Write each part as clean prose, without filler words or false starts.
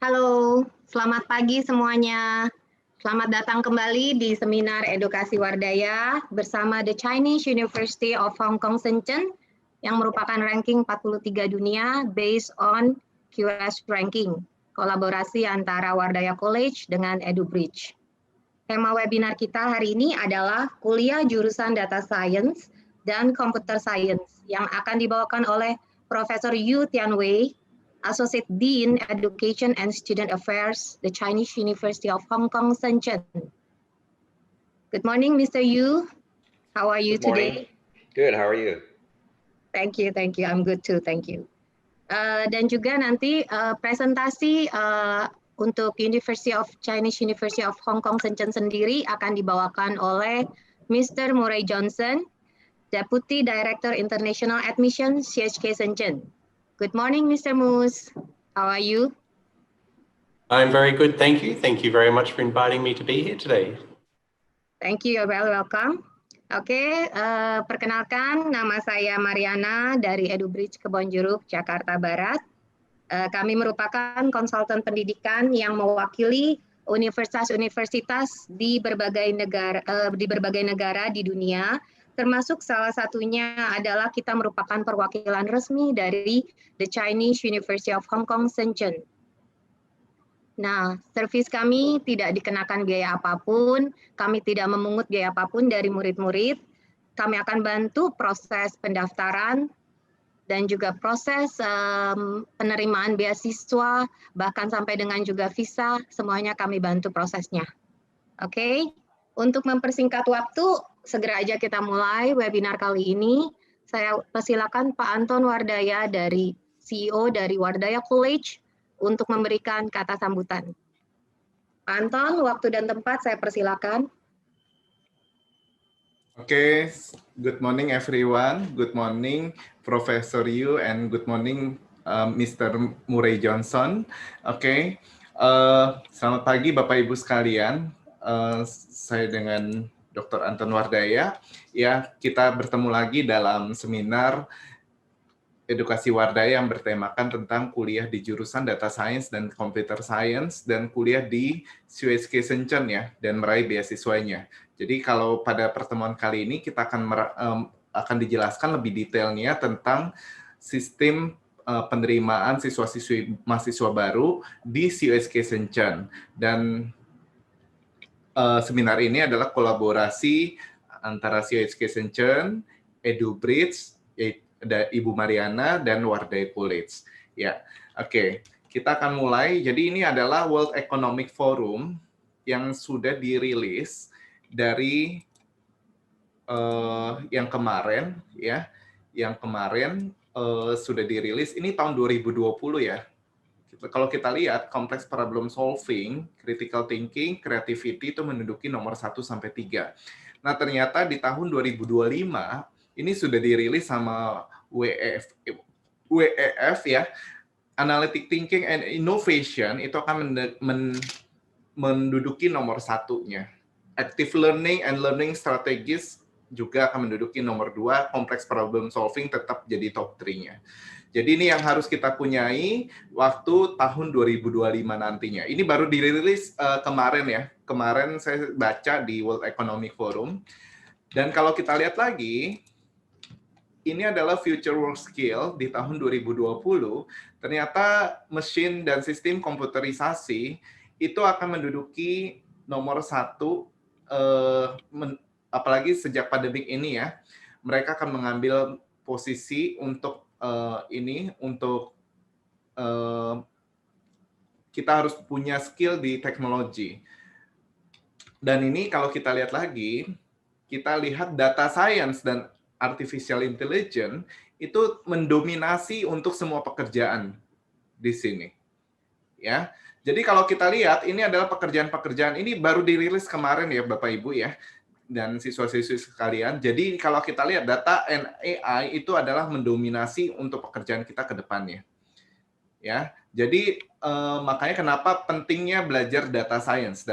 Halo, selamat pagi semuanya. Selamat datang kembali di seminar edukasi Wardaya bersama The Chinese University of Hong Kong Shenzhen yang merupakan ranking 43 dunia based on QS ranking, kolaborasi antara Wardaya College dengan EduBridge. Tema webinar kita hari ini adalah kuliah jurusan Data Science dan Computer Science yang akan dibawakan oleh Profesor Yu Tianwei, Associate Dean Education and Student Affairs, the Chinese University of Hong Kong, Shenzhen. Good morning, Mr. Yu. How are you today? Good, how are you? Thank you. I'm good too, thank you. Dan juga nanti presentasi untuk Chinese University of Hong Kong Shenzhen sendiri akan dibawakan oleh Mr. Murray Johnson, Deputy Director International Admission, CHK Shenzhen. Good morning, Mr. Moose. How are you? I'm very good, thank you. Thank you very much for inviting me to be here today. Thank you, you're very welcome. Oke, perkenalkan nama saya Mariana dari EduBridge Kebonjeruk, Jakarta Barat. Kami merupakan konsultan pendidikan yang mewakili universitas-universitas di berbagai negara di dunia, termasuk salah satunya adalah kita merupakan perwakilan resmi dari The Chinese University of Hong Kong Shenzhen. Nah, servis kami tidak dikenakan biaya apapun, kami tidak memungut biaya apapun dari murid-murid. Kami akan bantu proses pendaftaran dan juga proses penerimaan beasiswa, bahkan sampai dengan juga visa, semuanya kami bantu prosesnya. Oke, untuk mempersingkat waktu, segera aja kita mulai webinar kali ini. Saya persilakan Pak Anton Wardaya dari CEO dari Wardaya College untuk memberikan kata sambutan. Pak Anton, waktu dan tempat saya persilakan. Okay, good morning everyone. Good morning Professor Yu and good morning Mr. Murray Johnson. Okay, selamat pagi Bapak Ibu sekalian. Saya dengan Dr. Anton Wardaya. Ya, kita bertemu lagi dalam seminar edukasi Wardaya yang bertemakan tentang kuliah di jurusan Data Science dan Computer Science dan kuliah di CHK Shenzhen ya dan meraih beasiswanya. Jadi kalau pada pertemuan kali ini kita akan dijelaskan lebih detailnya tentang sistem penerimaan siswa-siswi mahasiswa baru di CHK Shenzhen dan seminar ini adalah kolaborasi antara CHK Shenzhen, EduBridge, ada Ibu Mariana dan Wardaya College. Ya, oke. Kita akan mulai. Jadi ini adalah World Economic Forum yang sudah dirilis dari yang kemarin, ya. Yang kemarin sudah dirilis. Ini tahun 2020 ya. Kalau kita lihat complex problem solving, critical thinking, creativity itu menduduki nomor 1 sampai 3. Nah, ternyata di tahun 2025 ini sudah dirilis sama WEF ya, Analytic Thinking and Innovation itu akan menduduki nomor 1-nya. Active Learning and Learning Strategies juga akan menduduki nomor 2, Complex Problem Solving tetap jadi top 3-nya. Jadi ini yang harus kita punyai waktu tahun 2025 nantinya. Ini baru dirilis kemarin ya. Kemarin saya baca di World Economic Forum. Dan kalau kita lihat lagi, ini adalah future work skill di tahun 2020, ternyata mesin dan sistem komputerisasi itu akan menduduki nomor 1, apalagi sejak pandemik ini ya, mereka akan mengambil posisi untuk kita harus punya skill di teknologi. Dan ini kalau kita lihat lagi, kita lihat data science dan artificial intelligence itu mendominasi untuk semua pekerjaan di sini. Ya. Jadi kalau kita lihat ini adalah pekerjaan-pekerjaan ini baru dirilis kemarin ya Bapak Ibu ya dan siswa-siswi sekalian. Jadi kalau kita lihat data and AI itu adalah mendominasi untuk pekerjaan kita ke depannya. Ya. Jadi makanya kenapa pentingnya belajar data science,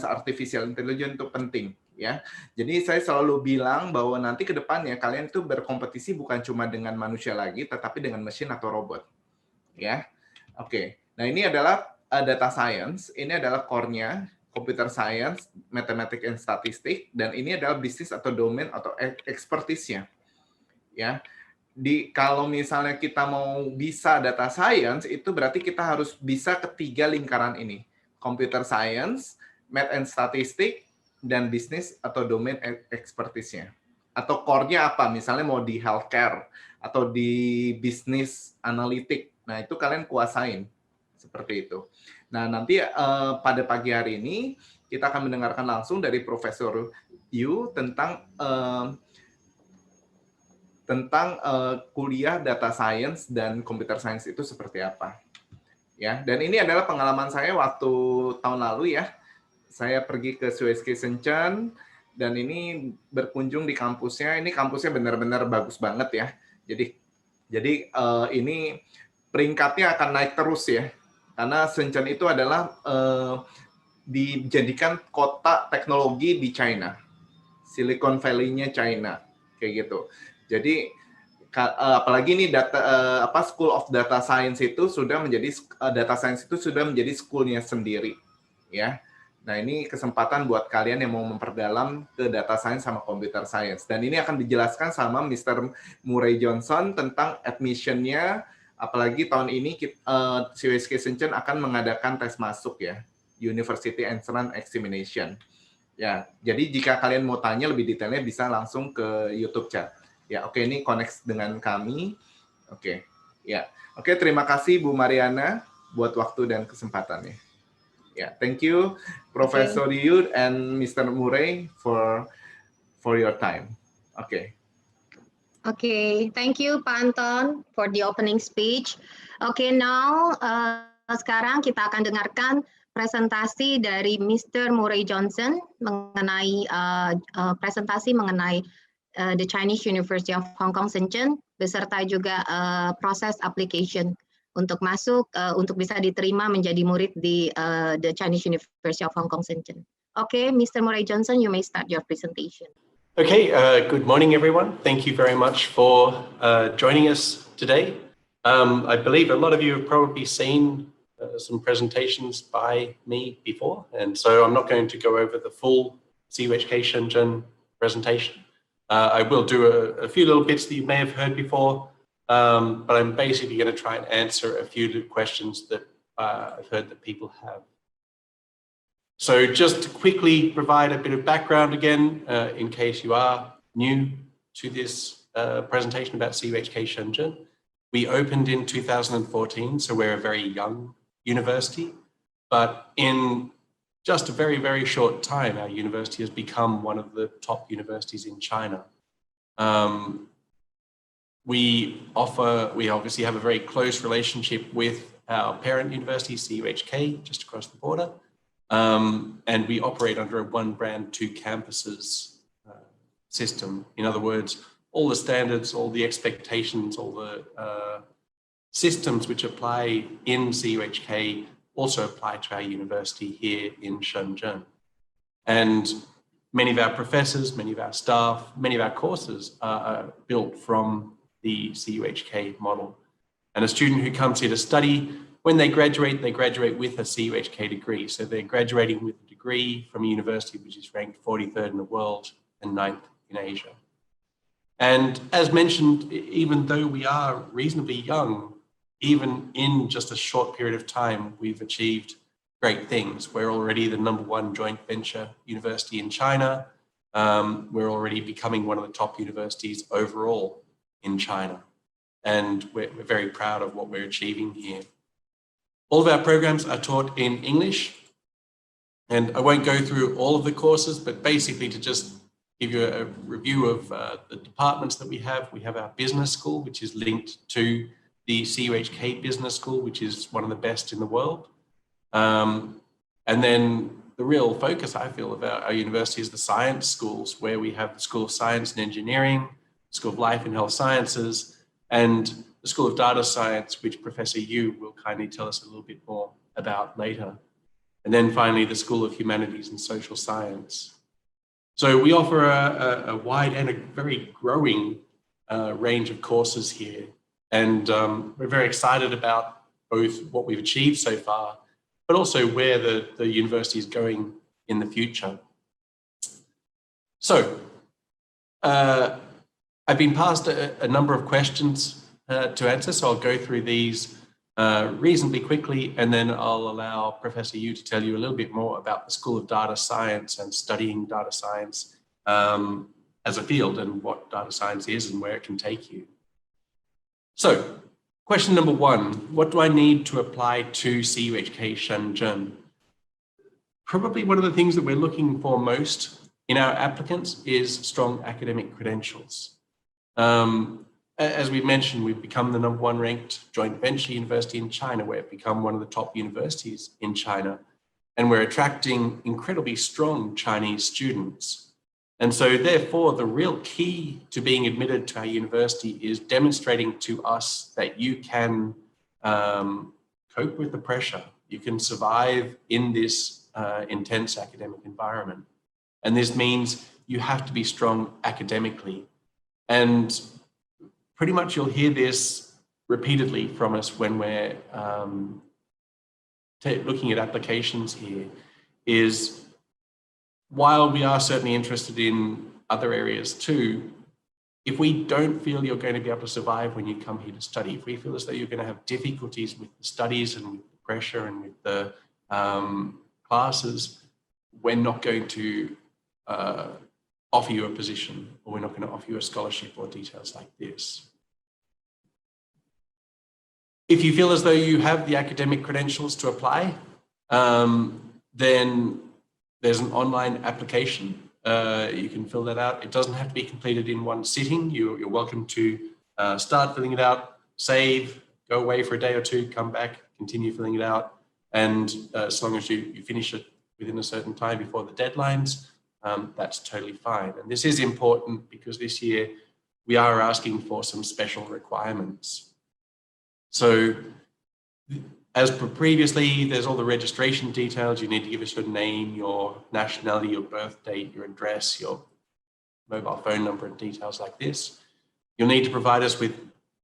artificial intelligence itu penting. Ya, jadi saya selalu bilang bahwa nanti ke depannya kalian itu berkompetisi bukan cuma dengan manusia lagi, tetapi dengan mesin atau robot. Ya, oke. Nah ini adalah data science, ini adalah core-nya, computer science, mathematics and statistics, dan ini adalah bisnis atau domain atau expertise-nya. Ya. Kalau misalnya kita mau bisa data science, itu berarti kita harus bisa ketiga lingkaran ini. Computer science, math and statistics, dan bisnis atau domain expertise-nya. Atau core-nya apa? Misalnya mau di healthcare, atau di bisnis analitik. Nah, itu kalian kuasain. Seperti itu. Nah, nanti pada pagi hari ini kita akan mendengarkan langsung dari Profesor Yu tentang kuliah data science dan computer science itu seperti apa. Ya, dan ini adalah pengalaman saya waktu tahun lalu ya. Saya pergi ke CUSK Shenzhen dan ini berkunjung di kampusnya. Ini kampusnya benar-benar bagus banget ya. Jadi ini peringkatnya akan naik terus ya. Karena Shenzhen itu adalah dijadikan kota teknologi di China, Silicon Valley-nya China, kayak gitu. Jadi apalagi ini School of Data Science itu sudah menjadi school-nya sendiri, ya. Nah ini kesempatan buat kalian yang mau memperdalam ke data science sama computer science. Dan ini akan dijelaskan sama Mr. Murray Johnson tentang admission-nya. Apalagi tahun ini CUSK Shenzhen akan mengadakan tes masuk ya, University Entrance Examination. Ya, jadi jika kalian mau tanya lebih detailnya bisa langsung ke YouTube chat. Ya, oke, ini connect dengan kami. Oke, ya, oke, terima kasih Bu Mariana buat waktu dan kesempatannya. Ya, thank you, Professor Yu and Mr. Murray for your time. Oke. Okay, thank you Pak Anton for the opening speech. Okay, now sekarang kita akan dengarkan presentasi dari Mr. Murray Johnson mengenai presentasi mengenai the Chinese University of Hong Kong Shenzhen beserta juga proses application untuk masuk untuk bisa diterima menjadi murid di the Chinese University of Hong Kong Shenzhen. Okay, Mr. Murray Johnson, you may start your presentation. Okay, good morning, everyone. Thank you very much for joining us today. I believe a lot of you have probably seen some presentations by me before, and so I'm not going to go over the full CUHK Shenzhen presentation. I will do a few little bits that you may have heard before, but I'm basically going to try and answer a few questions that I've heard that people have. So just to quickly provide a bit of background again, in case you are new to this presentation about CUHK Shenzhen. We opened in 2014, so we're a very young university, but in just a very, very short time, our university has become one of the top universities in China. We obviously have a very close relationship with our parent university, CUHK, just across the border. And we operate under a one brand, two campuses system. In other words, all the standards, all the expectations, all the systems which apply in CUHK also apply to our university here in Shenzhen. And many of our professors, many of our staff, many of our courses are built from the CUHK model. And a student who comes here to study, when they graduate with a CUHK degree. So they're graduating with a degree from a university which is ranked 43rd in the world and 9th in Asia. And as mentioned, even though we are reasonably young, even in just a short period of time, we've achieved great things. We're already the #1 joint venture university in China. We're already becoming one of the top universities overall in China. And we're very proud of what we're achieving here. All of our programs are taught in English, and I won't go through all of the courses, but basically to just give you a review of the departments that we have our business school, which is linked to the CUHK Business School, which is one of the best in the world. And then the real focus, I feel, of our university is the science schools, where we have the School of Science and Engineering, School of Life and Health Sciences, and the School of Data Science, which Professor Yu will kindly tell us a little bit more about later. And then finally, the School of Humanities and Social Science. So we offer a wide and a very growing range of courses here. And we're very excited about both what we've achieved so far, but also where the university is going in the future. So, I've been passed a number of questions to answer, so I'll go through these reasonably quickly, and then I'll allow Professor Yu to tell you a little bit more about the School of Data Science and studying data science as a field and what data science is and where it can take you. So, question number one, what do I need to apply to CUHK Shenzhen? Probably one of the things that we're looking for most in our applicants is strong academic credentials. As we mentioned, we've become the #1 ranked joint venture university in China. We've become one of the top universities in China, and we're attracting incredibly strong Chinese students. And so therefore, the real key to being admitted to our university is demonstrating to us that you can cope with the pressure. You can survive in this intense academic environment. And this means you have to be strong academically. And pretty much you'll hear this repeatedly from us when we're looking at applications here, is while we are certainly interested in other areas too, if we don't feel you're going to be able to survive when you come here to study, if we feel as though you're going to have difficulties with the studies and with the pressure and with the classes, we're not going to offer you a position, or we're not going to offer you a scholarship or details like this. If you feel as though you have the academic credentials to apply, then there's an online application. You can fill that out. It doesn't have to be completed in one sitting. You're welcome to start filling it out, save, go away for a day or two, come back, continue filling it out. And as long as you finish it within a certain time before the deadlines, that's totally fine. And this is important because this year we are asking for some special requirements. So as per previously, there's all the registration details. You need to give us your name, your nationality, your birth date, your address, your mobile phone number, and details like this. You'll need to provide us with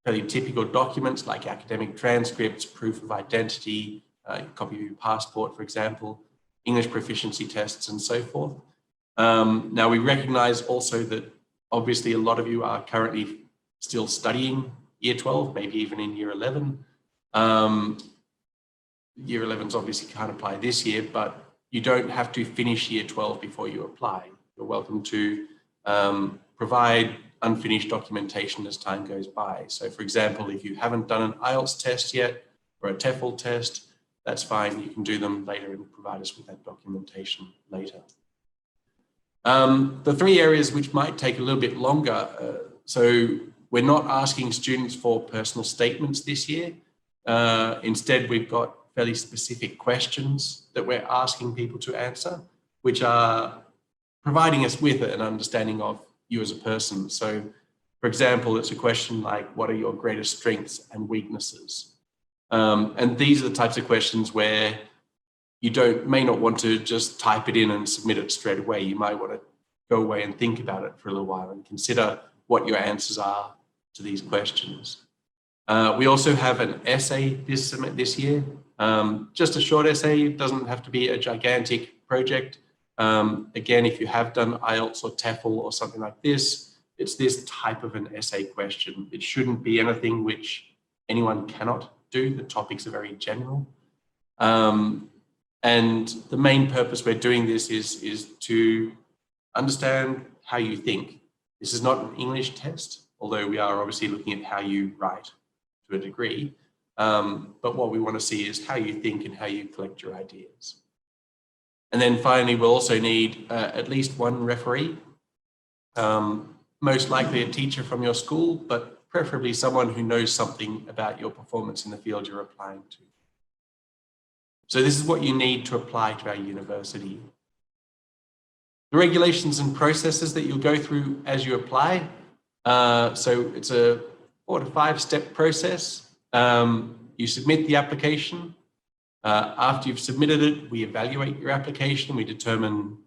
fairly typical documents like academic transcripts, proof of identity, a copy of your passport, for example, English proficiency tests, and so forth. Now, we recognize also that obviously a lot of you are currently still studying Year 12, maybe even in Year 11. Year 11s obviously can't apply this year, but you don't have to finish Year 12 before you apply. You're welcome to provide unfinished documentation as time goes by. So for example, if you haven't done an IELTS test yet or a TEFL test, that's fine. You can do them later and provide us with that documentation later. The three areas which might take a little bit longer, so we're not asking students for personal statements this year. Instead, we've got fairly specific questions that we're asking people to answer, which are providing us with an understanding of you as a person. So, for example, it's a question like, what are your greatest strengths and weaknesses? And these are the types of questions where you may not want to just type it in and submit it straight away. You might want to go away and think about it for a little while and consider what your answers are to these questions. We also have an essay this year, just a short essay. It doesn't have to be a gigantic project. Again, if you have done IELTS or TEFL or something like this, it's this type of an essay question. It shouldn't be anything which anyone cannot do. The topics are very general. And the main purpose we're doing this is to understand how you think. This is not an English test, although we are obviously looking at how you write to a degree. But what we want to see is how you think and how you collect your ideas. And then finally, we'll also need at least one referee, most likely a teacher from your school, but preferably someone who knows something about your performance in the field you're applying to. So this is what you need to apply to our university. The regulations and processes that you'll go through as you apply. So it's a 4 to 5 step process. You submit the application. After you've submitted it, we evaluate your application. We determine,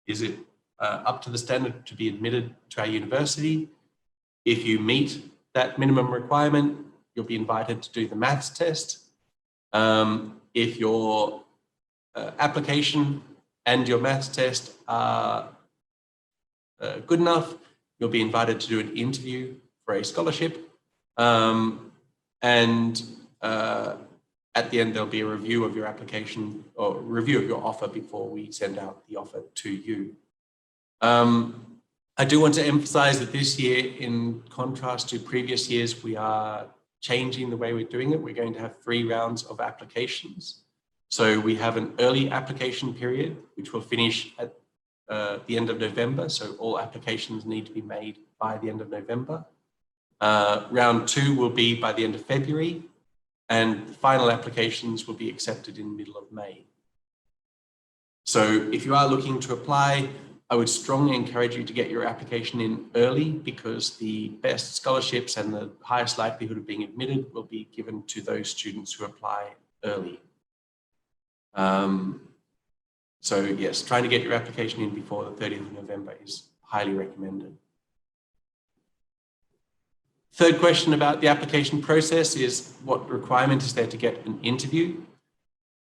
is it up to the standard to be admitted to our university? If you meet that minimum requirement, you'll be invited to do the maths test. If you're application and your maths test are good enough, you'll be invited to do an interview for a scholarship. At the end, there'll be a review of your application or review of your offer before we send out the offer to you. I do want to emphasize that this year, in contrast to previous years, we are changing the way we're doing it. We're going to have 3 rounds of applications. So we have an early application period, which will finish at the end of November. So all applications need to be made by the end of November. Round 2 will be by the end of February, and final applications will be accepted in the middle of May. So if you are looking to apply, I would strongly encourage you to get your application in early, because the best scholarships and the highest likelihood of being admitted will be given to those students who apply early. So yes, trying to get your application in before the 30th of November is highly recommended. Third question about the application process is, what requirement is there to get an interview?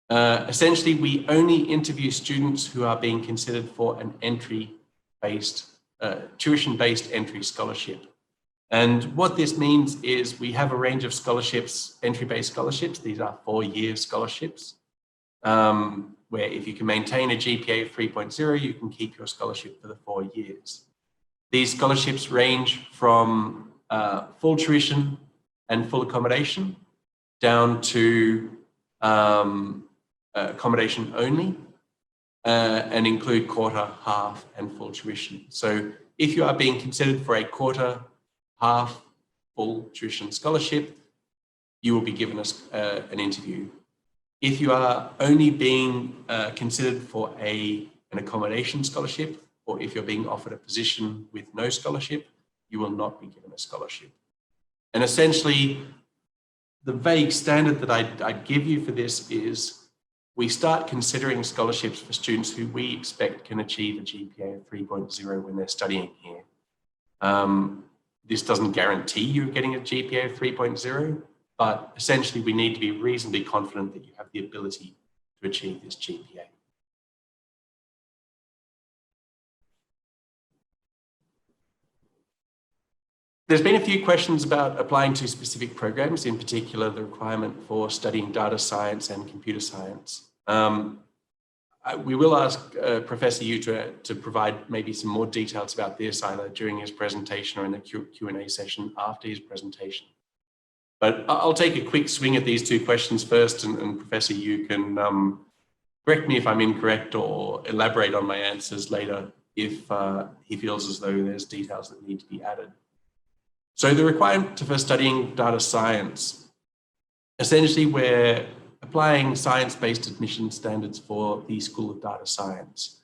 Essentially, we only interview students who are being considered for an entry-based, tuition-based entry scholarship. And what this means is we have a range of scholarships, entry-based scholarships. These are 4-year scholarships, where if you can maintain a GPA of 3.0, you can keep your scholarship for the 4 years. These scholarships range from full tuition and full accommodation down to accommodation only, and include quarter, half, and full tuition. So if you are being considered for a quarter, half, full tuition scholarship, you will be given an interview. If you are only being considered for an accommodation scholarship, or if you're being offered a position with no scholarship, you will not be given a scholarship. And essentially, the vague standard that I'd give you for this is, we start considering scholarships for students who we expect can achieve a GPA of 3.0 when they're studying here. This doesn't guarantee you're getting a GPA of 3.0, but essentially we need to be reasonably confident that you have the ability to achieve this GPA. There's been a few questions about applying to specific programs, in particular the requirement for studying data science and computer science. We will ask Professor Yu to provide maybe some more details about this, either during his presentation or in the Q&A session after his presentation. But I'll take a quick swing at these 2 questions first, and Professor Yu can correct me if I'm incorrect or elaborate on my answers later if he feels as though there's details that need to be added. So the requirement for studying data science, essentially we're applying science-based admission standards for the School of Data Science.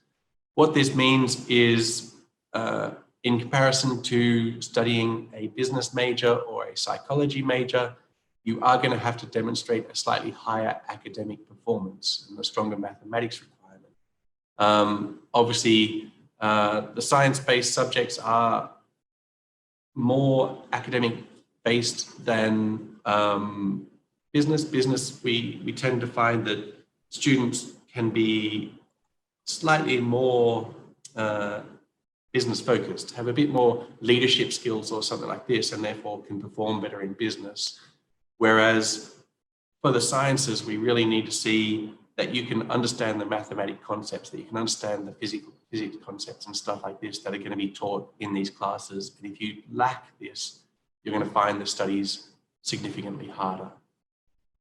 What this means is, in comparison to studying a business major or a psychology major, you are going to have to demonstrate a slightly higher academic performance and a stronger mathematics requirement. Obviously, the science-based subjects are more academic based than business. We tend to find that students can be slightly more business focused, have a bit more leadership skills or something like this, and therefore can perform better in business. Whereas for the sciences, we really need to see that you can understand the mathematic concepts, that you can understand the physics concepts and stuff like this that are going to be taught in these classes. And if you lack this, you're going to find the studies significantly harder.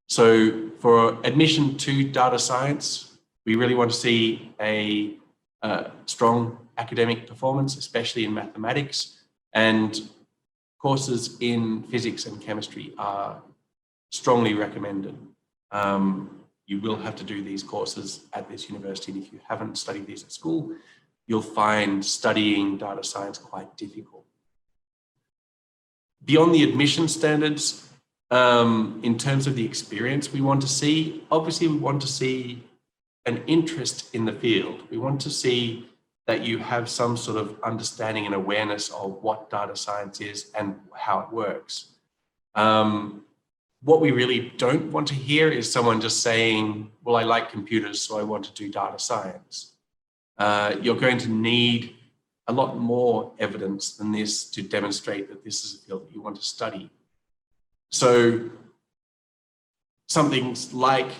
So for admission to data science, we really want to see a strong academic performance, especially in mathematics, and courses in physics and chemistry are strongly recommended. You will have to do these courses at this university, and if you haven't studied these at school, you'll find studying data science quite difficult. Beyond the admission standards, in terms of the experience we want to see, obviously we want to see an interest in the field. We want to see that you have some sort of understanding and awareness of what data science is and how it works. what we really don't want to hear is someone just saying, well, I like computers, so I want to do data science. You're going to need a lot more evidence than this to demonstrate that this is a field that you want to study. So some things like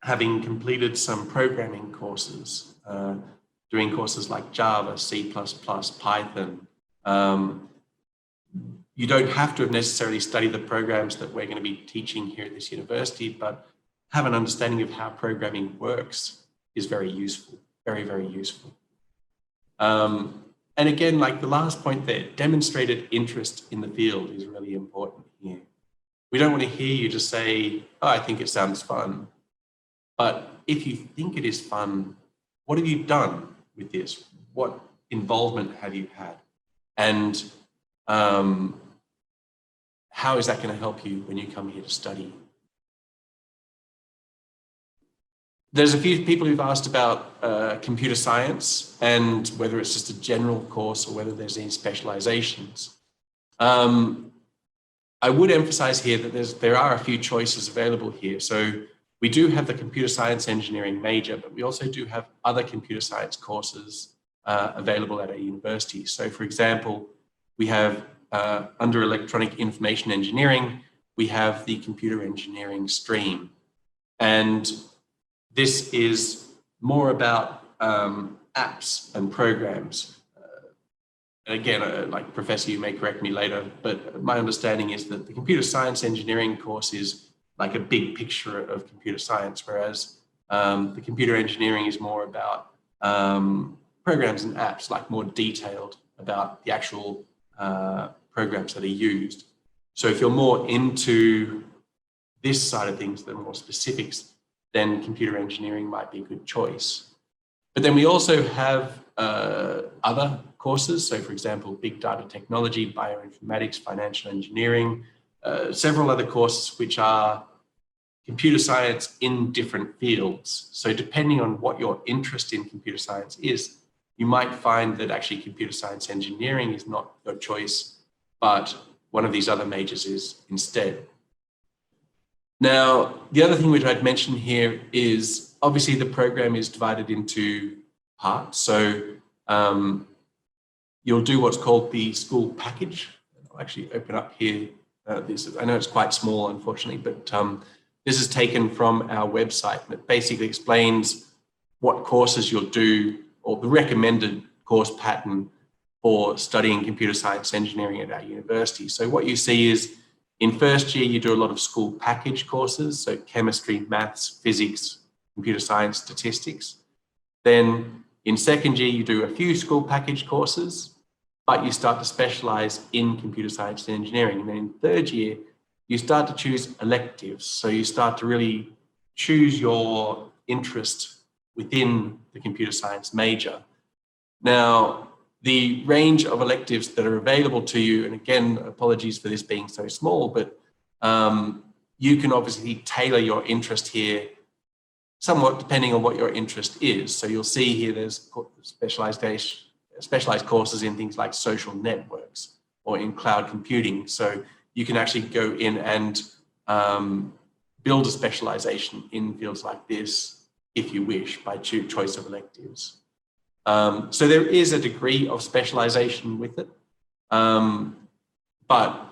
having completed some programming courses, doing courses like Java, C++, Python. You don't have to have necessarily studied the programs that we're going to be teaching here at this university, but have an understanding of how programming works is very useful, very, very useful. And again, like the last point there, demonstrated interest in the field is really important here. We don't want to hear you just say, oh, I think it sounds fun. But if you think it is fun, what have you done with this? What involvement have you had? And how is that going to help you when you come here to study? There's a few people who've asked about computer science and whether it's just a general course or whether there's any specializations. I would emphasize here that there are a few choices available here. So we do have the computer science engineering major, but we also do have other computer science courses available at our university. So for example, we have under electronic information engineering, we have the computer engineering stream. And this is more about apps and programs. And again, like Professor, you may correct me later, but my understanding is that the computer science engineering course is like a big picture of computer science, whereas the computer engineering is more about programs and apps, like more detailed about the actual programs that are used. So if you're more into this side of things, the more specifics, then computer engineering might be a good choice. But then we also have other courses. So for example, big data technology, bioinformatics, financial engineering, several other courses which are computer science in different fields. So depending on what your interest in computer science is, you might find that actually computer science engineering is not your choice, but one of these other majors is instead. Now, the other thing which I'd mention here is obviously the program is divided into parts. So you'll do what's called the school package. I'll actually open up here. I know it's quite small, unfortunately, but this is taken from our website, and it basically explains what courses you'll do or the recommended course pattern for studying computer science engineering at our university. So what you see is in first year, you do a lot of school package courses, so chemistry, maths, physics, computer science, statistics. Then in second year, you do a few school package courses, but you start to specialize in computer science and engineering. And then in third year, you start to choose electives. So you start to really choose your interest within the computer science major. Now, the range of electives that are available to you, and again, apologies for this being so small, but you can obviously tailor your interest here somewhat depending on what your interest is. So you'll see here there's specialized courses in things like social networks or in cloud computing. So you can actually go in and build a specialization in fields like this if you wish by choice of electives. So there is a degree of specialization with it, but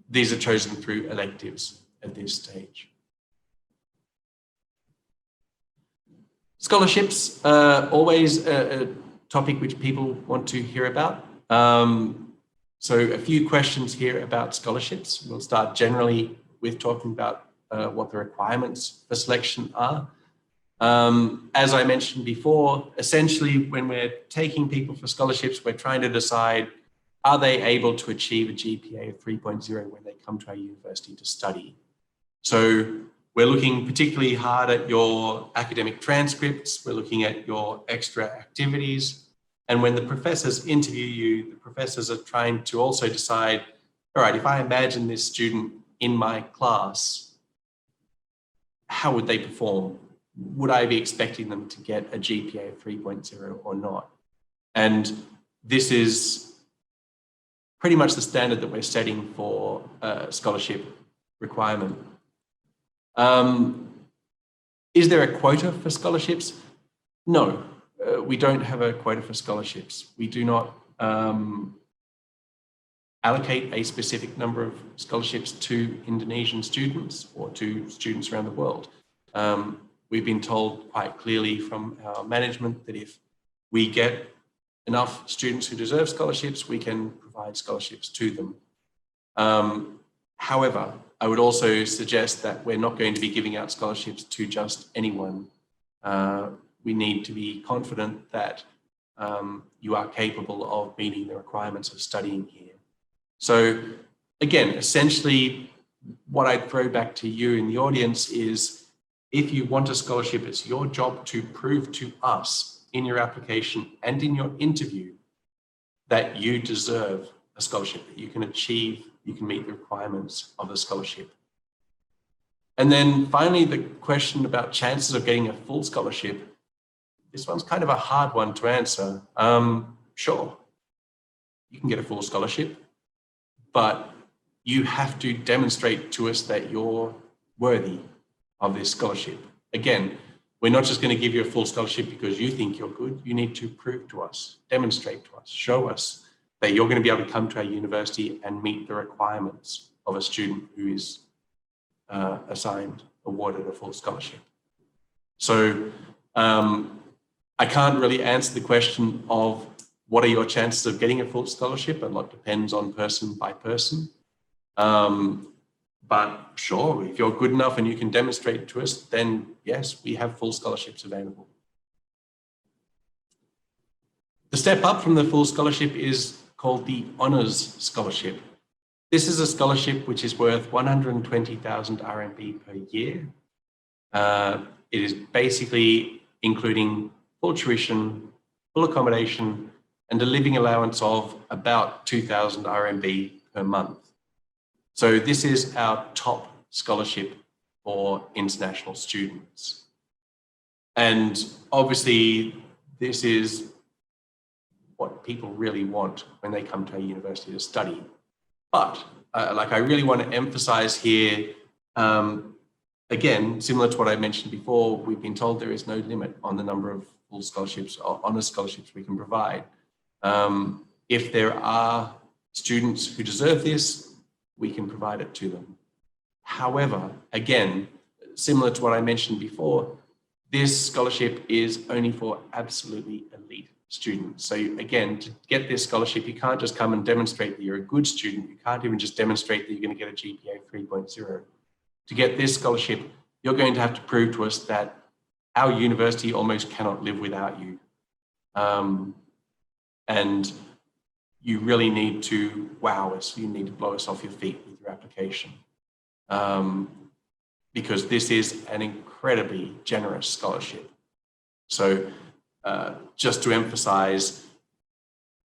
these are chosen through electives at this stage. Scholarships are always a topic which people want to hear about. So a few questions here about scholarships. We'll start generally with talking about what the requirements for selection are. As I mentioned before, essentially when we're taking people for scholarships, we're trying to decide, are they able to achieve a GPA of 3.0 when they come to our university to study? So we're looking particularly hard at your academic transcripts, we're looking at your extra activities, and when the professors interview you, the professors are trying to also decide, all right, if I imagine this student in my class, how would they perform? Would I be expecting them to get a GPA of 3.0 or not? And this is pretty much the standard that we're setting for scholarship requirement. Is there a quota for scholarships? No, we don't have a quota for scholarships. We do not allocate a specific number of scholarships to Indonesian students or to students around the world. We've been told quite clearly from our management that if we get enough students who deserve scholarships, we can provide scholarships to them. However, I would also suggest that we're not going to be giving out scholarships to just anyone. We need to be confident that you are capable of meeting the requirements of studying here. So again, essentially what I'd throw back to you in the audience is, if you want a scholarship, it's your job to prove to us in your application and in your interview that you deserve a scholarship, that you can achieve, you can meet the requirements of the scholarship. And then finally, the question about chances of getting a full scholarship. This one's kind of a hard one to answer. Sure, you can get a full scholarship, but you have to demonstrate to us that you're worthy of this scholarship. Again, we're not just going to give you a full scholarship because you think you're good. You need to prove to us, demonstrate to us, show us that you're going to be able to come to our university and meet the requirements of a student who is awarded a full scholarship. So I can't really answer the question of what are your chances of getting a full scholarship. A lot depends on person by person. But sure, if you're good enough and you can demonstrate to us, then yes, we have full scholarships available. The step up from the full scholarship is called the Honours Scholarship. This is a scholarship which is worth 120,000 RMB per year. It is basically including full tuition, full accommodation, and a living allowance of about 2,000 RMB per month. So this is our top scholarship for international students. And obviously, this is what people really want when they come to our university to study. But I really want to emphasize here, again, similar to what I mentioned before, we've been told there is no limit on the number of full scholarships or honours scholarships we can provide. If there are students who deserve this, we can provide it to them. However, again, similar to what I mentioned before, this scholarship is only for absolutely elite students. So again, to get this scholarship, you can't just come and demonstrate that you're a good student. You can't even just demonstrate that you're going to get a GPA 3.0. To get this scholarship, you're going to have to prove to us that our university almost cannot live without you. And you really need to wow us. You need to blow us off your feet with your application. Because this is an incredibly generous scholarship. So just to emphasize,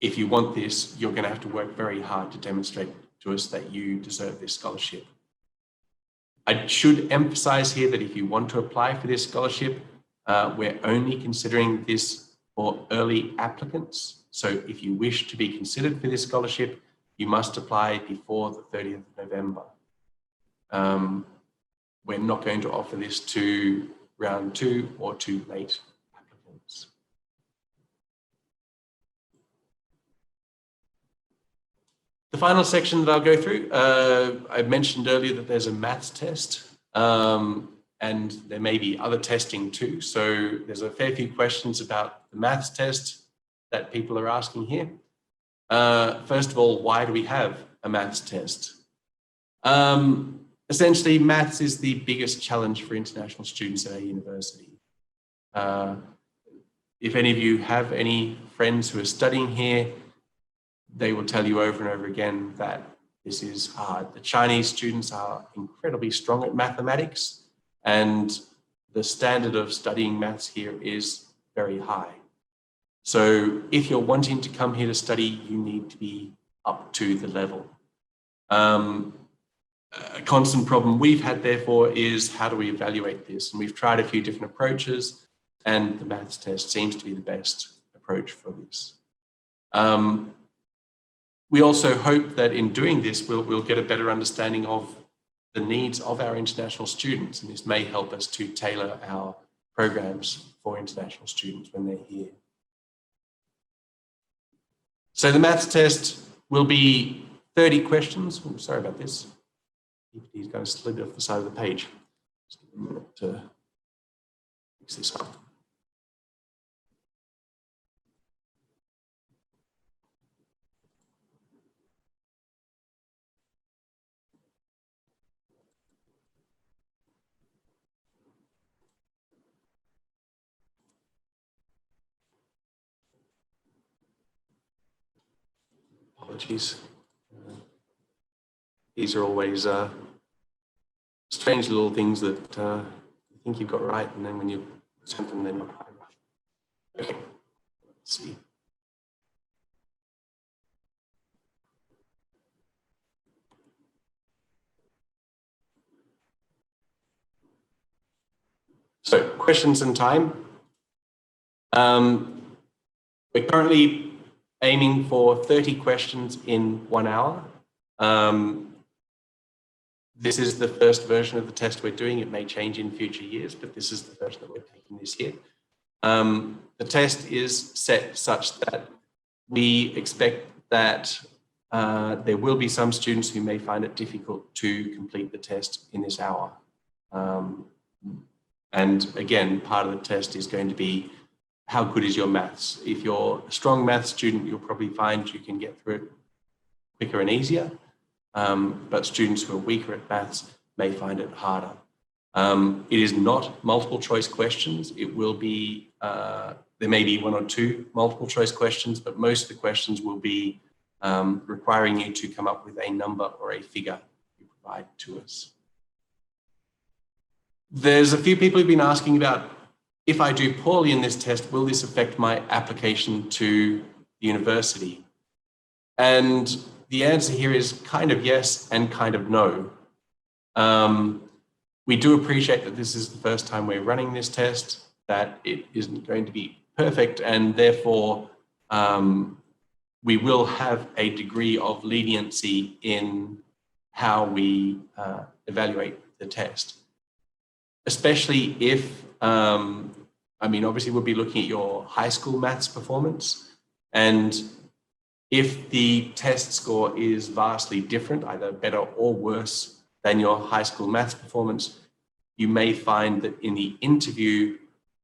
if you want this, you're going to have to work very hard to demonstrate to us that you deserve this scholarship. I should emphasize here that if you want to apply for this scholarship, we're only considering this for early applicants. So if you wish to be considered for this scholarship, you must apply before the 30th of November. We're not going to offer this to round 2 or to late applicants. The final section that I'll go through, I mentioned earlier that there's a maths test, and there may be other testing too. So there's a fair few questions about the maths test that people are asking here. First of all, why do we have a maths test? Essentially, maths is the biggest challenge for international students at our university. If any of you have any friends who are studying here, they will tell you over and over again that this is hard. The Chinese students are incredibly strong at mathematics, and the standard of studying maths here is very high. So if you're wanting to come here to study, you need to be up to the level. A constant problem we've had, therefore, is how do we evaluate this? And we've tried a few different approaches, and the maths test seems to be the best approach for this. We also hope that in doing this, we'll get a better understanding of the needs of our international students, and this may help us to tailor our programs for international students when they're here. So the maths test will be 30 questions. Oh, sorry about this. He's going to slid off the side of the page. Just give me a minute to fix this up. Apologies. These are always strange little things that you think you've got right, and then when you attempt them, they're not quite right. Okay, let's see. So, questions and time. We're currently aiming for 30 questions in 1 hour. This is the first version of the test we're doing. It may change in future years, but this is the version that we're taking this year. The test is set such that we expect that there will be some students who may find it difficult to complete the test in this hour. And again, part of the test is going to be how good is your maths. If you're a strong maths student, you'll probably find you can get through it quicker and easier. But students who are weaker at maths may find it harder. It is not multiple choice questions. It will be, there may be 1 or 2 multiple choice questions, but most of the questions will be requiring you to come up with a number or a figure you provide to us. There's a few people who've been asking about, if I do poorly in this test, will this affect my application to the university? And the answer here is kind of yes and kind of no. We do appreciate that this is the first time we're running this test, that it isn't going to be perfect, and therefore we will have a degree of leniency in how we evaluate the test. Especially if, I mean, obviously we'll be looking at your high school maths performance, and if the test score is vastly different, either better or worse than your high school maths performance, you may find that in the interview,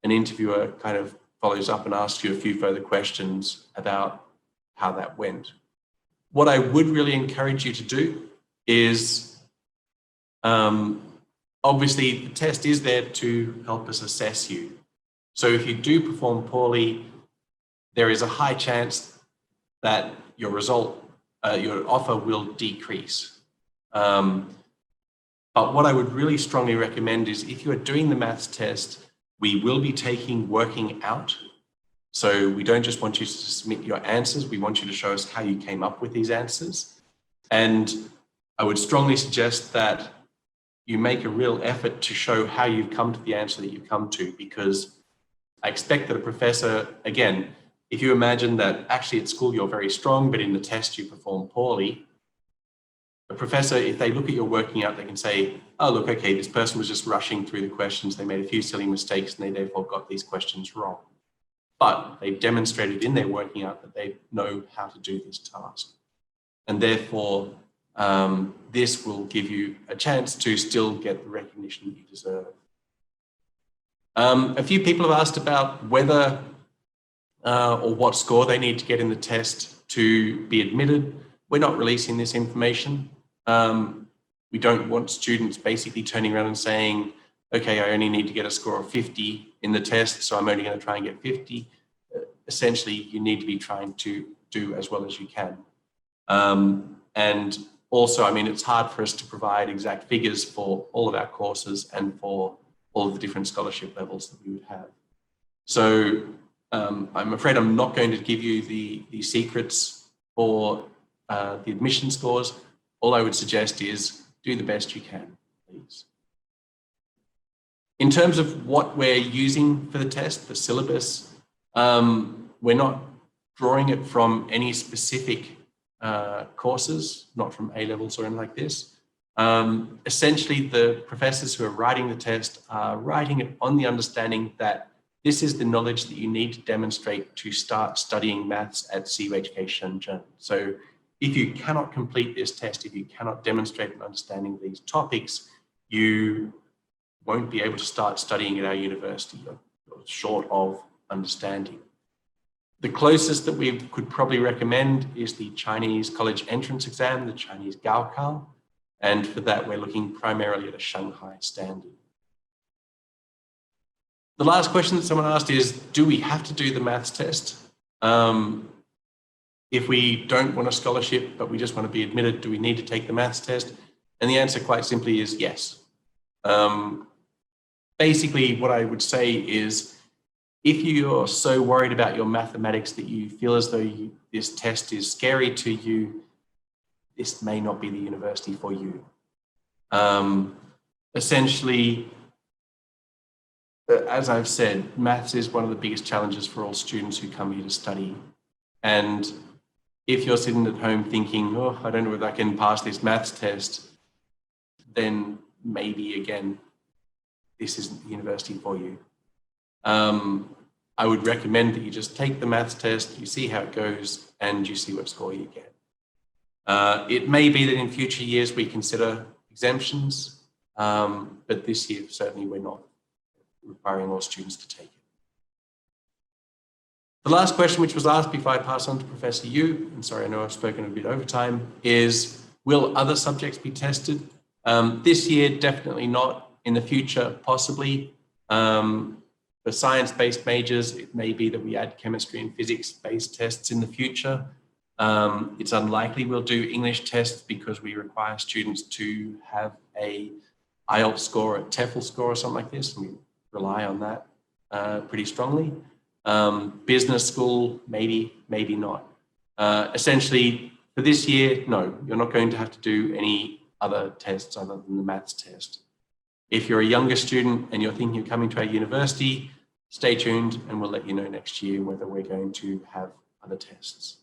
an interviewer kind of follows up and asks you a few further questions about how that went. What I would really encourage you to do is, obviously the test is there to help us assess you. So if you do perform poorly, there is a high chance that your result, your offer will decrease. But what I would really strongly recommend is, if you are doing the maths test, we will be taking working out. So we don't just want you to submit your answers, we want you to show us how you came up with these answers. And I would strongly suggest that you make a real effort to show how you've come to the answer that you've come to, because I expect that a professor, again, if you imagine that actually at school you're very strong, but in the test you perform poorly, a professor, if they look at your working out, they can say, oh, look, okay, this person was just rushing through the questions. They made a few silly mistakes and they therefore got these questions wrong. But they've demonstrated in their working out that they know how to do this task. And therefore, this will give you a chance to still get the recognition that you deserve. A few people have asked about whether or what score they need to get in the test to be admitted. We're not releasing this information. We don't want students basically turning around and saying, okay, I only need to get a score of 50 in the test, so I'm only going to try and get 50. Essentially, you need to be trying to do as well as you can. And also, I mean, it's hard for us to provide exact figures for all of our courses and for all of the different scholarship levels that we would have. So I'm afraid I'm not going to give you the secrets for the admission scores. All I would suggest is do the best you can, please. In terms of what we're using for the test, the syllabus, we're not drawing it from any specific courses, not from A-levels or anything like this. Essentially, the professors who are writing the test are writing it on the understanding that this is the knowledge that you need to demonstrate to start studying maths at CUHK Shenzhen. So if you cannot complete this test, if you cannot demonstrate an understanding of these topics, you won't be able to start studying at our university, short of understanding. The closest that we could probably recommend is the Chinese college entrance exam, the Chinese Gaokao. And for that, we're looking primarily at a Shanghai standard. The last question that someone asked is, do we have to do the maths test? If we don't want a scholarship, but we just want to be admitted, do we need to take the maths test? And the answer quite simply is yes. Basically, what I would say is, if you're so worried about your mathematics that you feel as though this test is scary to you, this may not be the university for you. Essentially, as I've said, maths is one of the biggest challenges for all students who come here to study. And if you're sitting at home thinking, oh, I don't know if I can pass this maths test, then maybe, again, this isn't the university for you. I would recommend that you just take the maths test, you see how it goes, and you see what score you get. It may be that in future years we consider exemptions, but this year certainly we're not requiring all students to take it. The last question which was asked before I pass on to Professor Yu, and sorry, I know I've spoken a bit over time, is will other subjects be tested? This year, definitely not. In the future, possibly. For science-based majors, it may be that we add chemistry and physics-based tests in the future. It's unlikely we'll do English tests because we require students to have a IELTS score, a TOEFL score or something like this, and we rely on that pretty strongly. Business school, maybe, maybe not. Essentially, for this year, no, you're not going to have to do any other tests other than the maths test. If you're a younger student and you're thinking of coming to our university, stay tuned and we'll let you know next year whether we're going to have other tests.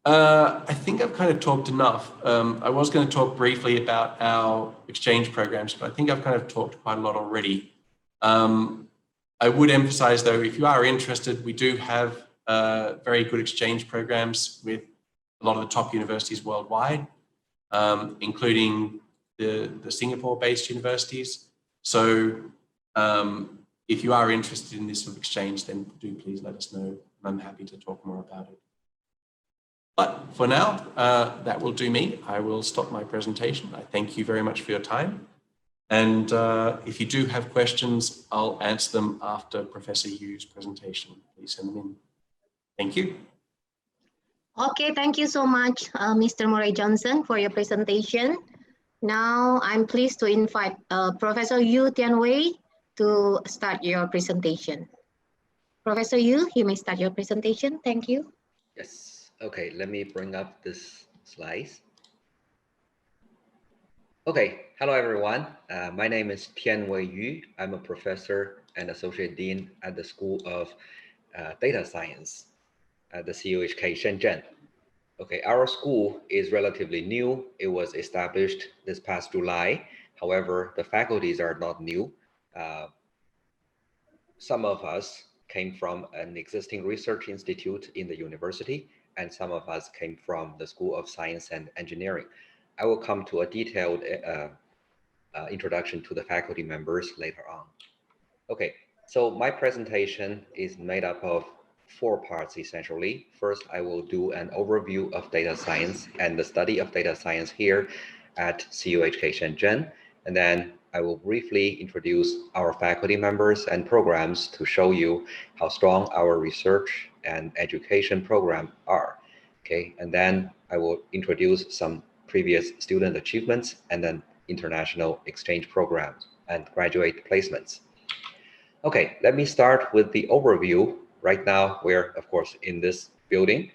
I think I've kind of talked enough. I was going to talk briefly about our exchange programs, but I think I've kind of talked quite a lot already. I would emphasize though, if you are interested, we do have very good exchange programs with a lot of the top universities worldwide, including the Singapore-based universities. So if you are interested in this sort of exchange, then do please let us know. I'm happy to talk more about it. But for now, that will do me. I will stop my presentation. I thank you very much for your time. And if you do have questions, I'll answer them after Professor Yu's presentation. Please send them in. Thank you. Okay, thank you so much, Mr. Murray Johnson, for your presentation. Now, I'm pleased to invite Professor Yu Tianwei to start your presentation. Professor Yu, you may start your presentation. Thank you. Yes. Okay, let me bring up this slides. Okay, hello everyone. My name is Tianwei Yu. I'm a professor and associate dean at the School of Data Science at the CUHK Shenzhen. Okay, our school is relatively new. It was established this past July. However, the faculties are not new. Some of us came from an existing research institute in the university, and some of us came from the School of Science and Engineering. I will come to a detailed introduction to the faculty members later on. Okay, so my presentation is made up of 4 parts essentially. First, I will do an overview of data science and the study of data science here at CUHK Shenzhen. And then I will briefly introduce our faculty members and programs to show you how strong our research and education program are. Okay, and then I will introduce some previous student achievements and then international exchange programs and graduate placements. Okay, let me start with the overview. Right now, we're of course in this building.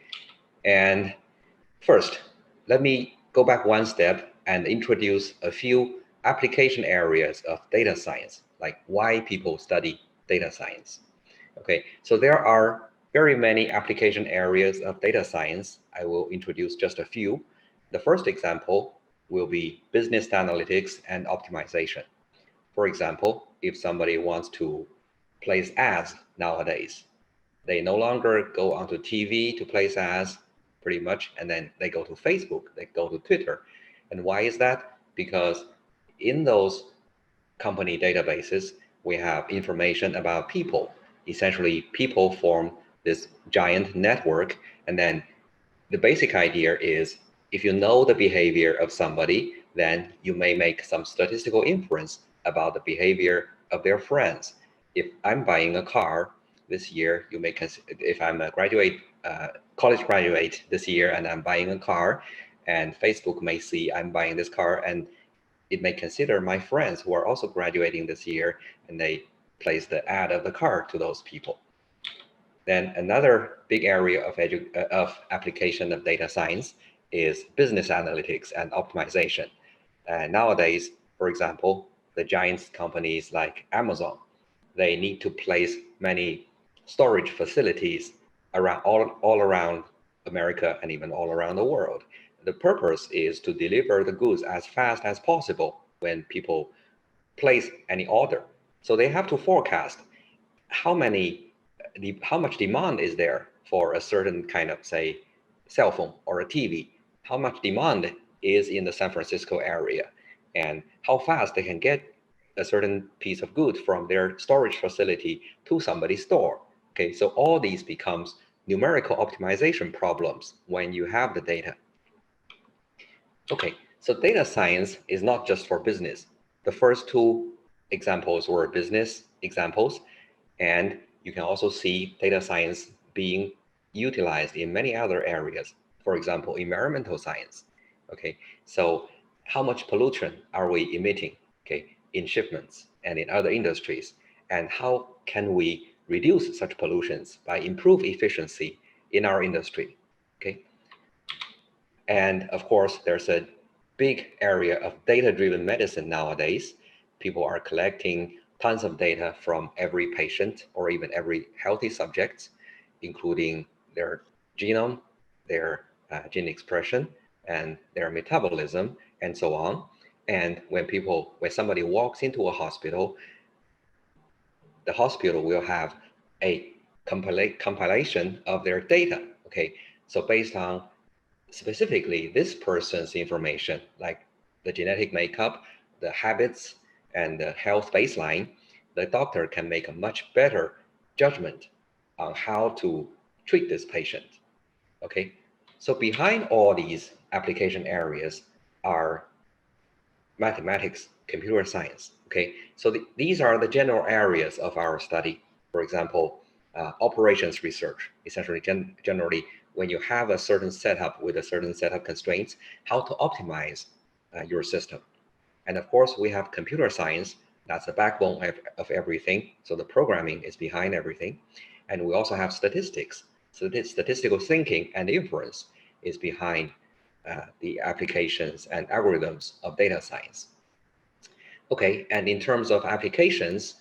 And first, let me go back one step and introduce a few application areas of data science, like why people study data science. Okay, so there are very many application areas of data science. I will introduce just a few. The first example will be business analytics and optimization. For example, if somebody wants to place ads nowadays, they no longer go onto TV to place ads pretty much, and then they go to Facebook, they go to Twitter. And why is that? Because in those company databases, we have information about people. Essentially, people form this giant network, and then the basic idea is if you know the behavior of somebody, then you may make some statistical inference about the behavior of their friends. If I'm buying a car this year, you may consider, if I'm a college graduate this year and I'm buying a car, and Facebook may see I'm buying this car, and it may consider my friends who are also graduating this year, and they place the ad of the car to those people. Then another big area of application of data science is business analytics and optimization. Nowadays, for example, the giant companies like Amazon, they need to place many storage facilities around all around America and even all around the world. The purpose is to deliver the goods as fast as possible when people place any order. So they have to forecast how much demand is there for a certain kind of, say, cell phone or a TV, how much demand is in the San Francisco area, and how fast they can get a certain piece of good from their storage facility to somebody's store. Okay, so all these becomes numerical optimization problems when you have the data. Okay, so data science is not just for business. The first two examples were business examples, and you can also see data science being utilized in many other areas. For example, environmental science. Okay, so how much pollution are we emitting, okay, in shipments and in other industries, and how can we reduce such pollutions by improve efficiency in our industry, okay? And of course, there's a big area of data-driven medicine nowadays. People are collecting tons of data from every patient or even every healthy subject, including their genome, their gene expression, and their metabolism, and so on. And when somebody walks into a hospital, the hospital will have a compilation of their data, okay? So based on specifically this person's information, like the genetic makeup, the habits, and the health baseline, the doctor can make a much better judgment on how to treat this patient, okay? So behind all these application areas are mathematics, computer science, okay? So these are the general areas of our study. For example, operations research, essentially generally when you have a certain setup with a certain set of constraints, how to optimize your system. And of course, we have computer science, that's the backbone of everything. So the programming is behind everything. And we also have statistics. So this statistical thinking and inference is behind the applications and algorithms of data science. Okay, and in terms of applications,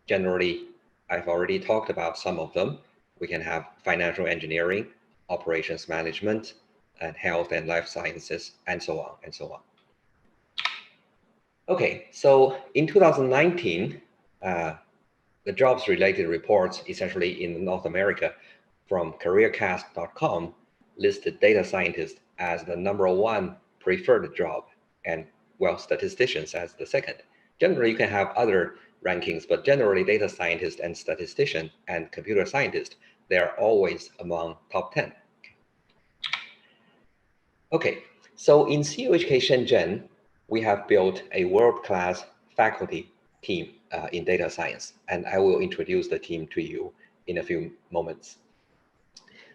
generally, I've already talked about some of them. We can have financial engineering, operations management, and health and life sciences, and so on and so on. Okay, so in 2019, the jobs-related reports, essentially in North America, from careercast.com, listed data scientists as the #1 preferred job, and, well, statisticians as the second. Generally, you can have other rankings, but generally data scientist and statistician and computer scientist, they're always among top 10. Okay, so in CUHK Shenzhen, we have built a world-class faculty team in data science, and I will introduce the team to you in a few moments.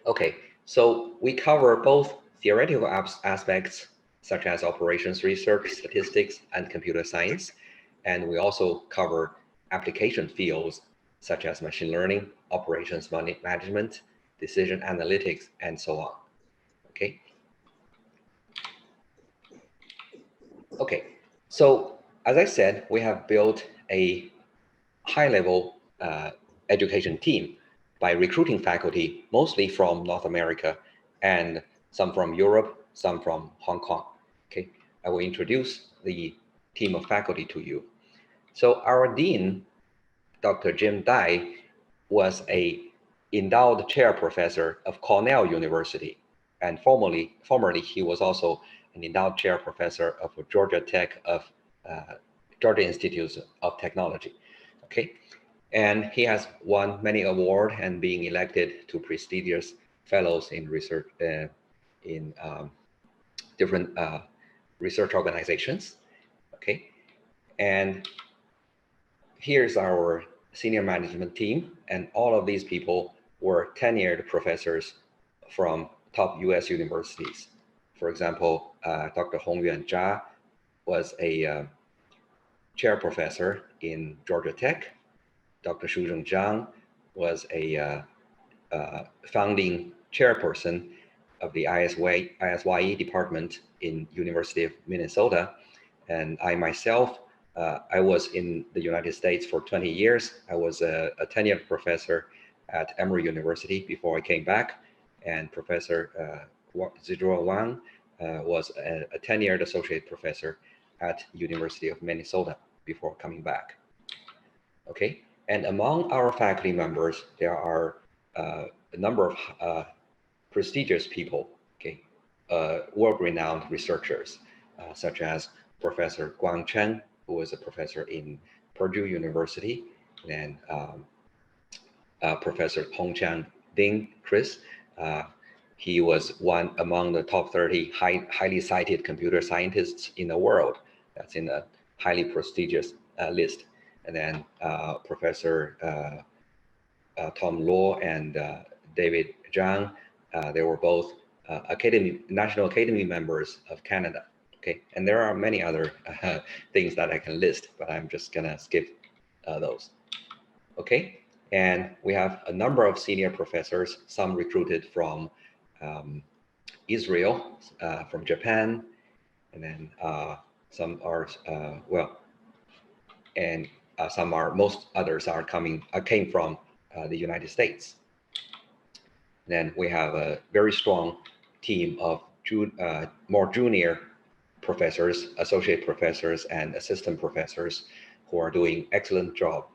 Okay, so we cover both theoretical aspects such as operations research, statistics, and computer science, and we also cover application fields such as machine learning, operations management, decision analytics, and so on. Okay. Okay, so as I said, we have built a high-level education team by recruiting faculty, mostly from North America and some from Europe some from Hong Kong. Okay, I will introduce the team of faculty to you. So our dean, Dr. Jim Dai, was a endowed chair professor of Cornell University, and formerly he was also an endowed chair professor of Georgia Tech of Georgia Institute of Technology. Okay, and he has won many awards and being elected to prestigious fellows in research in different research organizations. Okay, and here's our senior management team, and all of these people were tenured professors from top US universities. For example, Dr. Hongyuan Zha was a chair professor in Georgia Tech. Dr. Shuzheng Zhang was a founding chairperson of the ISYE department in University of Minnesota. And I myself, I was in the United States for 20 years. I was a tenured professor at Emory University before I came back. And Professor Zidrua Wang was a tenured associate professor at University of Minnesota before coming back. Okay, and among our faculty members, there are a number of prestigious people, okay, world-renowned researchers, such as Professor Guang Chen, who was a professor in Purdue University, and Professor Hongqiang Ding Chris. He was one among the top 30 highly cited computer scientists in the world. That's in a highly prestigious list. And then Professor Tom Luo and David Zhang, they were both National Academy members of Canada. Okay, and there are many other things that I can list, but I'm just gonna skip those. Okay, and we have a number of senior professors, some recruited from Israel, from Japan, and then some are some are, most others are came from the United States. Then we have a very strong team of more junior professors, associate professors, and assistant professors who are doing excellent job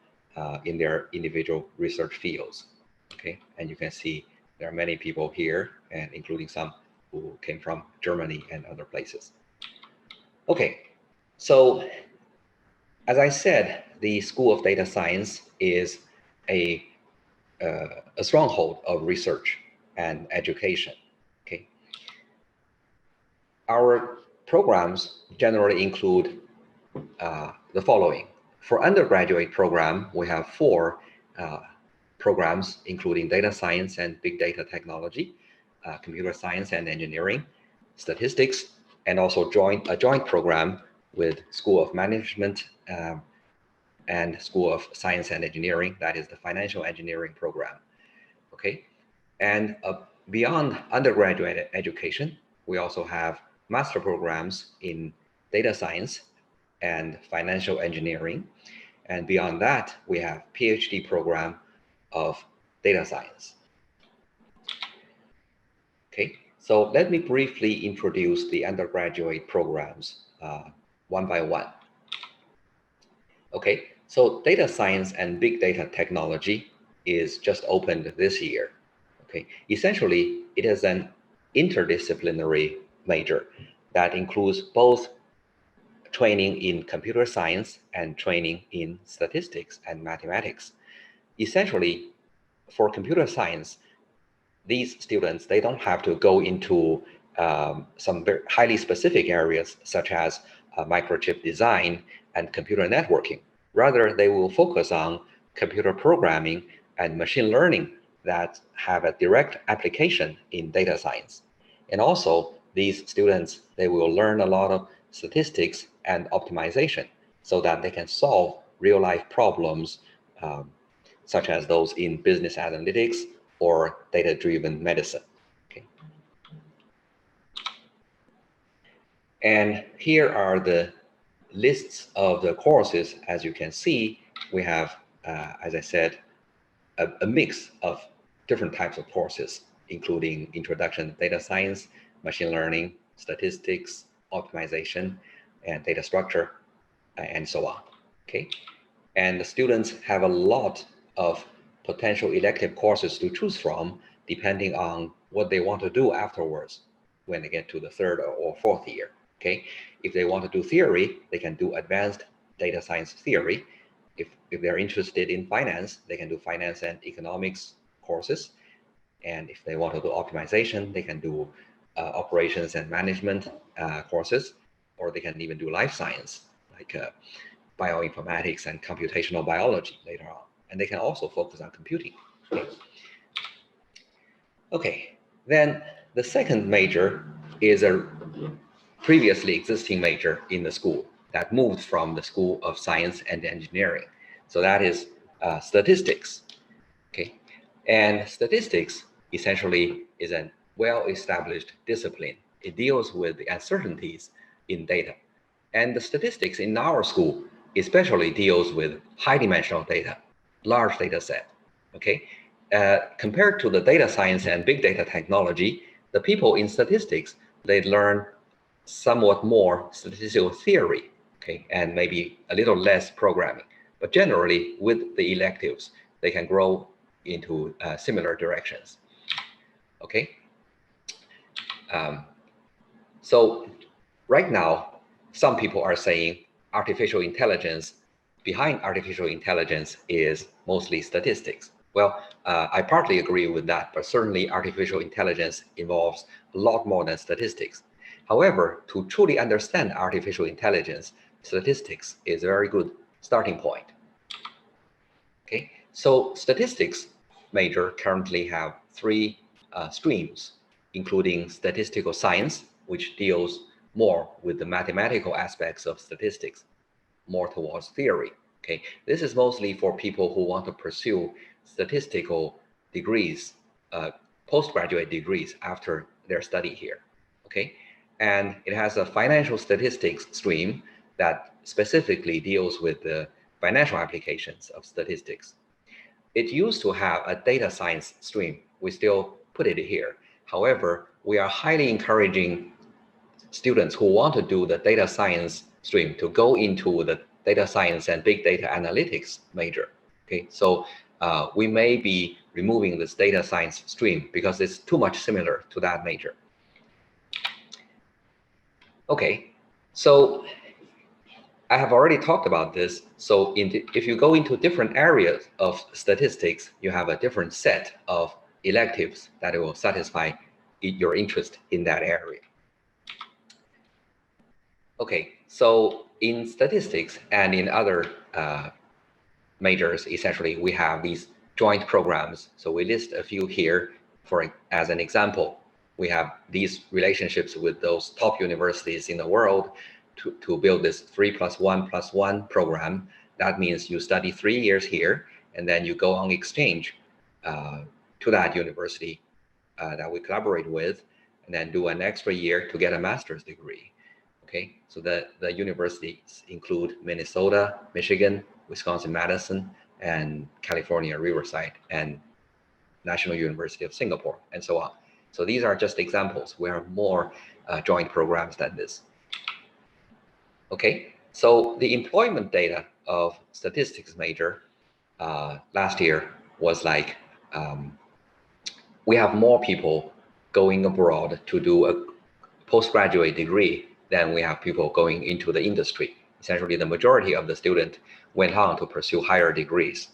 in their individual research fields. Okay, and you can see there are many people here, and including some who came from Germany and other places. Okay, so as I said, the School of Data Science is a stronghold of research and education. Okay, our programs generally include the following. For undergraduate program, we have 4 programs, including data science and big data technology, computer science and engineering, statistics, and also a joint program with School of Management and School of Science and Engineering, that is the financial engineering program. Okay, and beyond undergraduate education, we also have master programs in data science and financial engineering. And beyond that, we have PhD program of data science. Okay, so let me briefly introduce the undergraduate programs one by one. Okay, so data science and big data technology is just opened this year. Okay, essentially, it is an interdisciplinary major that includes both training in computer science and training in statistics and mathematics. Essentially, for computer science, these students, they don't have to go into some very highly specific areas such as microchip design and computer networking. Rather, they will focus on computer programming and machine learning that have a direct application in data science. And also, these students, they will learn a lot of statistics and optimization so that they can solve real-life problems such as those in business analytics or data-driven medicine. Okay. And here are the lists of the courses. As you can see, we have, as I said, a mix of different types of courses, including introduction to data science, machine learning, statistics, optimization, and data structure, and so on. Okay, and the students have a lot of potential elective courses to choose from, depending on what they want to do afterwards when they get to the third or fourth year. Okay, if they want to do theory, they can do advanced data science theory. If they're interested in finance, they can do finance and economics courses. And if they want to do optimization, they can do operations and management courses, or they can even do life science, like bioinformatics and computational biology later on. And they can also focus on computing. Okay, then the second major is a previously existing major in the school that moved from the School of Science and Engineering. So that is statistics. Okay, and statistics essentially is a well-established discipline. It deals with the uncertainties in data. And the statistics in our school especially deals with high-dimensional data, large data set. Okay, compared to the data science and big data technology, the people in statistics, they learn somewhat more statistical theory, okay, and maybe a little less programming. But generally, with the electives, they can grow into similar directions. Okay. So right now, some people are saying artificial intelligence, behind artificial intelligence is mostly statistics. Well, I partly agree with that, but certainly artificial intelligence involves a lot more than statistics. However, to truly understand artificial intelligence, statistics is a very good starting point. Okay, so statistics major currently have three streams, including statistical science, which deals more with the mathematical aspects of statistics, more towards theory. Okay, this is mostly for people who want to pursue statistical degrees, postgraduate degrees after their study here. Okay, and it has a financial statistics stream that specifically deals with the financial applications of statistics. It used to have a data science stream. We still put it here. However, we are highly encouraging students who want to do the data science stream to go into the data science and big data analytics major. Okay, so we may be removing this data science stream because it's too much similar to that major. Okay, so I have already talked about this. So if you go into different areas of statistics, you have a different set of electives that will satisfy your interest in that area. Okay, so in statistics and in other majors, essentially, we have these joint programs. So we list a few here as an example. We have these relationships with those top universities in the world to build this 3+1+1 program. That means you study 3 years here, and then you go on exchange to that university that we collaborate with, and then do an extra year to get a master's degree. Okay, so the universities include Minnesota, Michigan, Wisconsin-Madison, and California, Riverside, and National University of Singapore, and so on. So these are just examples. We have more joint programs than this. Okay, so the employment data of statistics major last year was like, we have more people going abroad to do a postgraduate degree than we have people going into the industry. Essentially, the majority of the students went on to pursue higher degrees.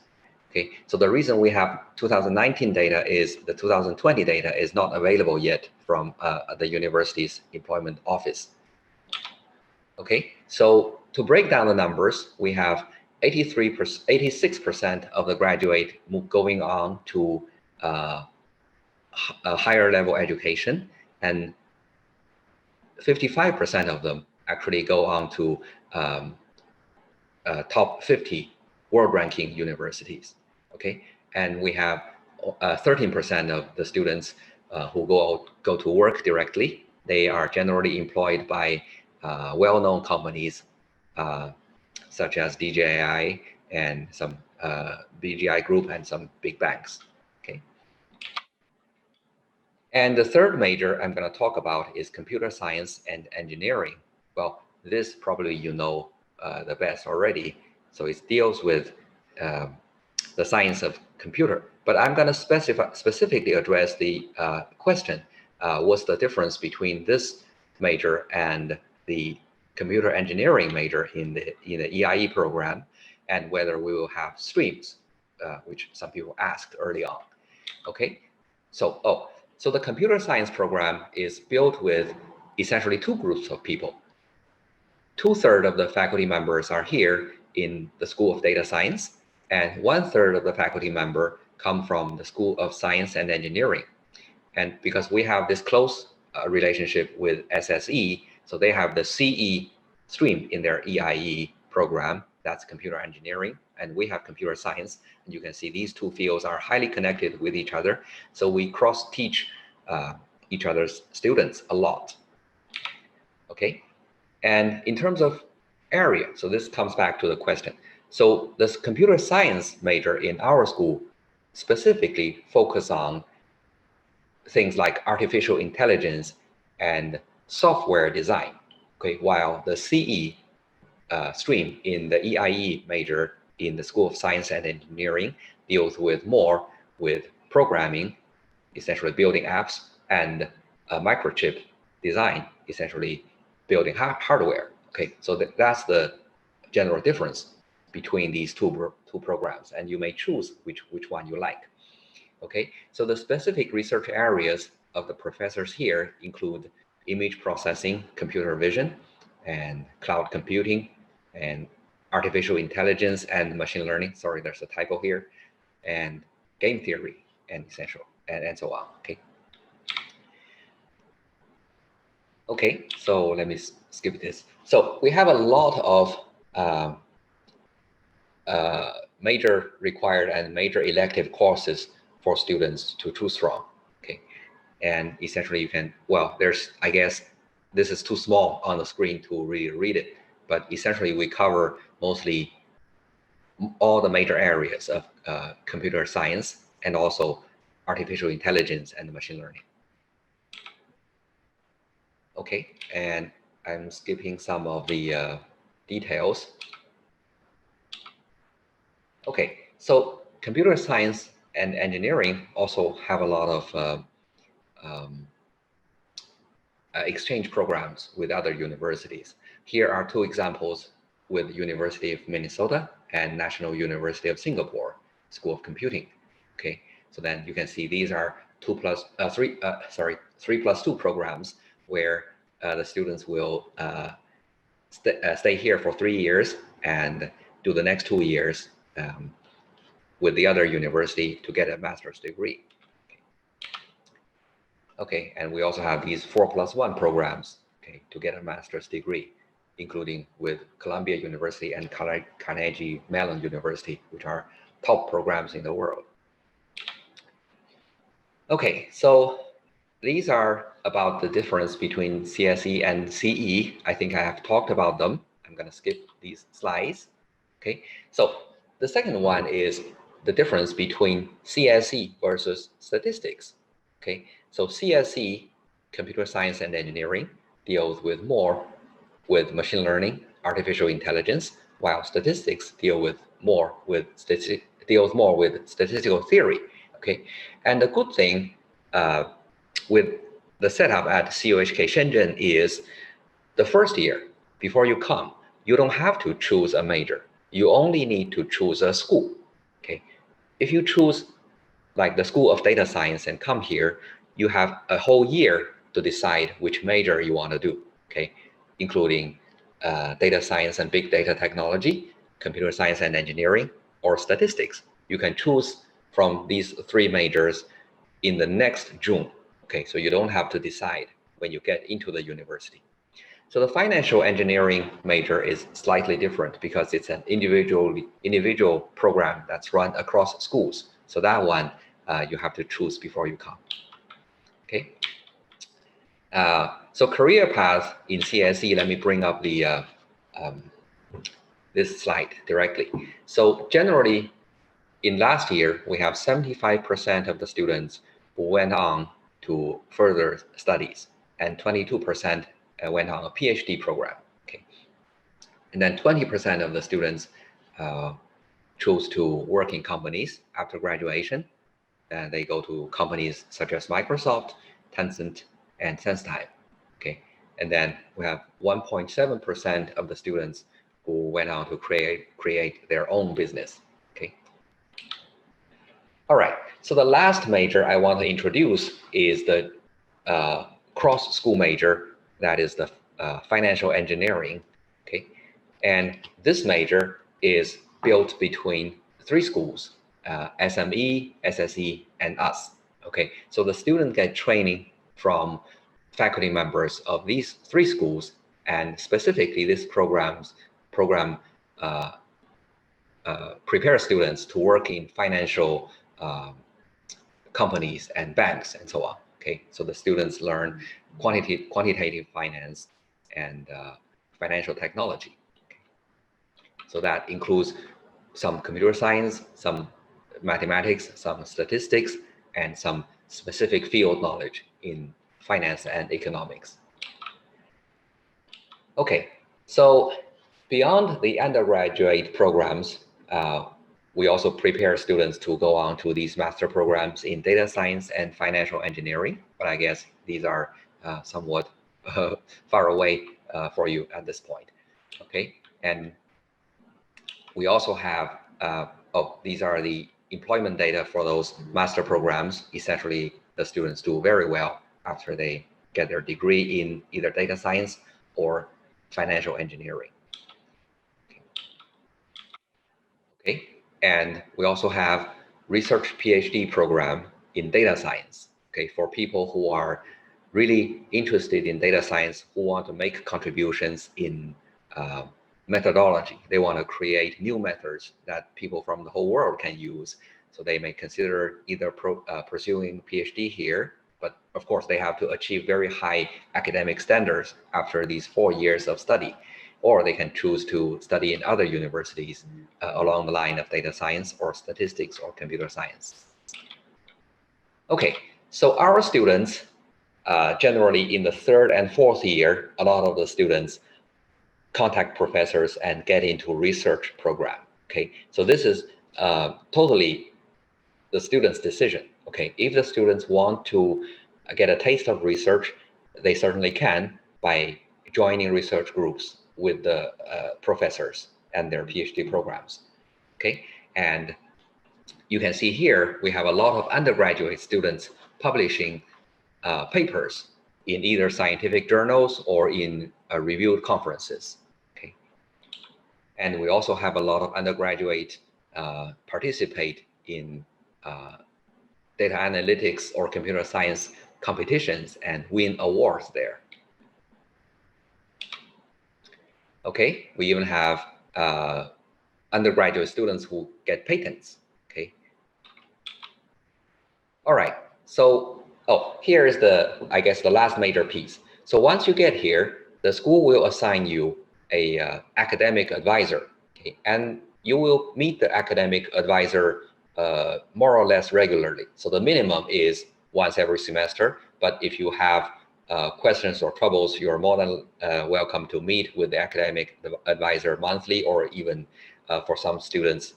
Okay, so the reason we have 2019 data is the 2020 data is not available yet from the university's employment office. Okay, so to break down the numbers, we have 86% of the graduate going on to a higher level education, and 55% of them actually go on to top 50 world ranking universities. Okay, and we have 13% of the students who go to work directly. They are generally employed by well-known companies such as DJI and some BGI Group and some big banks. Okay, And the third major I'm going to talk about is computer science and engineering. Well, this probably you know the best already. So it deals with the science of computer. But I'm going to specifically address the question, what's the difference between this major and the computer engineering major in the EIE program, and whether we will have streams, which some people asked early on. Okay, so the computer science program is built with essentially two groups of people. 2/3 of the faculty members are here in the School of Data Science, and 1/3 of the faculty member come from the School of Science and Engineering. And because we have this close relationship with SSE, so they have the CE stream in their EIE program, that's computer engineering, and we have computer science. And you can see these two fields are highly connected with each other. So we cross-teach each other's students a lot. Okay, and in terms of area, so this comes back to the question. So this computer science major in our school specifically focus on things like artificial intelligence and software design. Okay, while the CE stream in the EIE major in the School of Science and Engineering deals with more with programming, essentially building apps, and microchip design, essentially building hardware. Okay, so that's the general difference between these two programs, and you may choose which one you like. Okay, so the specific research areas of the professors here include image processing, computer vision, and cloud computing, and artificial intelligence and machine learning. Sorry, there's a typo here, and game theory, and essential, and so on. Okay. Okay, so let me skip this. So we have a lot of major required and major elective courses for students to choose from. Okay, and essentially you can, well, there's, I guess this is too small on the screen to really read it, but essentially we cover mostly all the major areas of computer science and also artificial intelligence and machine learning. Okay, and I'm skipping some of the details. Okay, so computer science and engineering also have a lot of exchange programs with other universities. Here are two examples with University of Minnesota and National University of Singapore School of Computing. Okay, so then you can see these are 3+2 programs where the students will stay here for 3 years and do the next 2 years with the other university to get a master's degree. Okay, and we also have these 4+1 programs, okay, to get a master's degree, including with Columbia University and Carnegie Mellon University, which are top programs in the world. Okay, so these are about the difference between CSE and CE. I think I have talked about them. I'm going to skip these slides. Okay, so the second one is the difference between CSE versus statistics. Okay, so CSE, computer science and engineering, deals with more with machine learning, artificial intelligence, while statistics deals more with statistical theory. Okay, and the good thing with the setup at CUHK Shenzhen is the first year before you come, you don't have to choose a major. You only need to choose a school. Okay, if you choose like the School of Data Science and come here, you have a whole year to decide which major you want to do. Okay, including data science and big data technology, computer science and engineering, or statistics. You can choose from these 3 majors in the next June. Okay, so you don't have to decide when you get into the university. So the financial engineering major is slightly different because it's an individual program that's run across schools. So that one you have to choose before you come. Okay. So career path in CSE, let me bring up the this slide directly. So generally, in last year, we have 75% of the students who went on to further studies, and 22% went on a PhD program. Okay, and then 20% of the students chose to work in companies after graduation. And they go to companies such as Microsoft, Tencent, and SenseTime. Okay, and then we have 1.7% of the students who went on to create their own business. Okay. All right. So the last major I want to introduce is the cross-school major, that is the financial engineering. Okay, and this major is built between 3 schools, SME, SSE, and us. Okay, so the students get training from faculty members of these 3 schools, and specifically this program prepares students to work in financial companies and banks and so on. Okay, so the students learn quantitative finance and financial technology. Okay. So that includes some computer science, some mathematics, some statistics, and some specific field knowledge in finance and economics. Okay, so beyond the undergraduate programs, we also prepare students to go on to these master programs in data science and financial engineering, but I guess these are somewhat far away for you at this point. Okay, and we also have, these are the employment data for those master programs. Essentially, the students do very well after they get their degree in either data science or financial engineering. Okay, and we also have research PhD program in data science. Okay, for people who are really interested in data science, who want to make contributions in methodology. They want to create new methods that people from the whole world can use. So they may consider either pursuing PhD here, but of course they have to achieve very high academic standards after these 4 years of study, or they can choose to study in other universities along the line of data science or statistics or computer science. Okay, so our students, generally in the 3rd and 4th year, a lot of the students contact professors and get into research program. Okay, so this is totally the student's decision. Okay, if the students want to get a taste of research, they certainly can by joining research groups with the professors and their PhD programs. Okay, and you can see here we have a lot of undergraduate students publishing papers in either scientific journals or in reviewed conferences. Okay, and we also have a lot of undergraduate participate in data analytics or computer science competitions and win awards there. Okay, we even have undergraduate students who get patents. Okay, all right, so here is I guess the last major piece. So once you get here, the school will assign you a academic advisor, okay? And you will meet the academic advisor more or less regularly. So the minimum is once every semester, but if you have questions or troubles, you're more than welcome to meet with the academic advisor monthly, or even for some students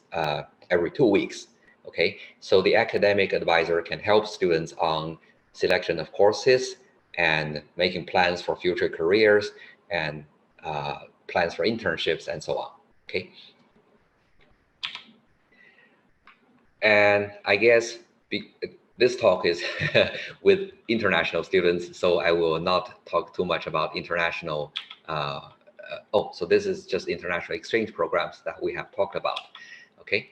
every 2 weeks. Okay, so the academic advisor can help students on selection of courses and making plans for future careers and plans for internships and so on. Okay, and I guess this talk is with international students, so I will not talk too much about international. So this is just international exchange programs that we have talked about. Okay,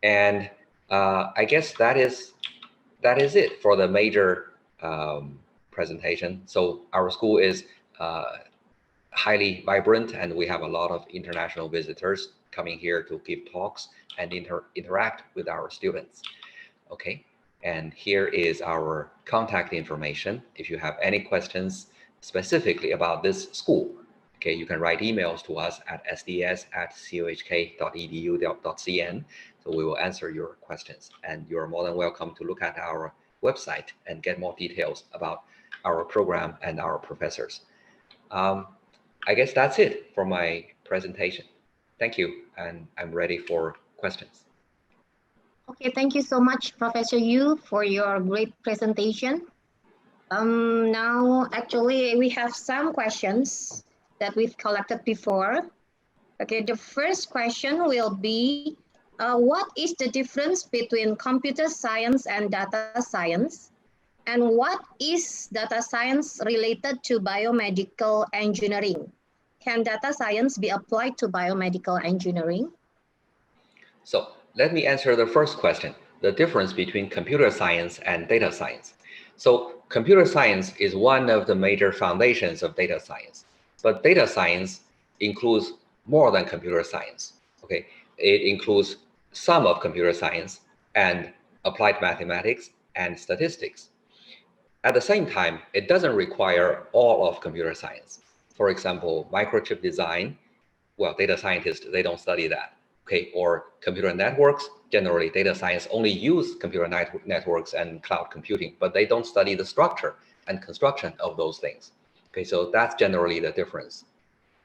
and I guess that is it for the major presentation. So our school is highly vibrant, and we have a lot of international visitors coming here to give talks and interact with our students. Okay, and here is our contact information. If you have any questions specifically about this school, okay, you can write emails to us at sds@cohk.edu.cn. So we will answer your questions, and you're more than welcome to look at our website and get more details about our program and our professors. I guess that's it for my presentation. Thank you, and I'm ready for questions. Okay, thank you so much, Professor Yu, for your great presentation. Now, actually, we have some questions that we've collected before. Okay, the first question will be, what is the difference between computer science and data science? And what is data science related to biomedical engineering? Can data science be applied to biomedical engineering? So let me answer the first question, the difference between computer science and data science. So computer science is one of the major foundations of data science, but data science includes more than computer science. Okay, it includes some of computer science and applied mathematics and statistics. At the same time, it doesn't require all of computer science. For example, microchip design, well, data scientists, they don't study that. Okay, or computer networks, generally data science only use computer networks and cloud computing, but they don't study the structure and construction of those things. Okay, so that's generally the difference.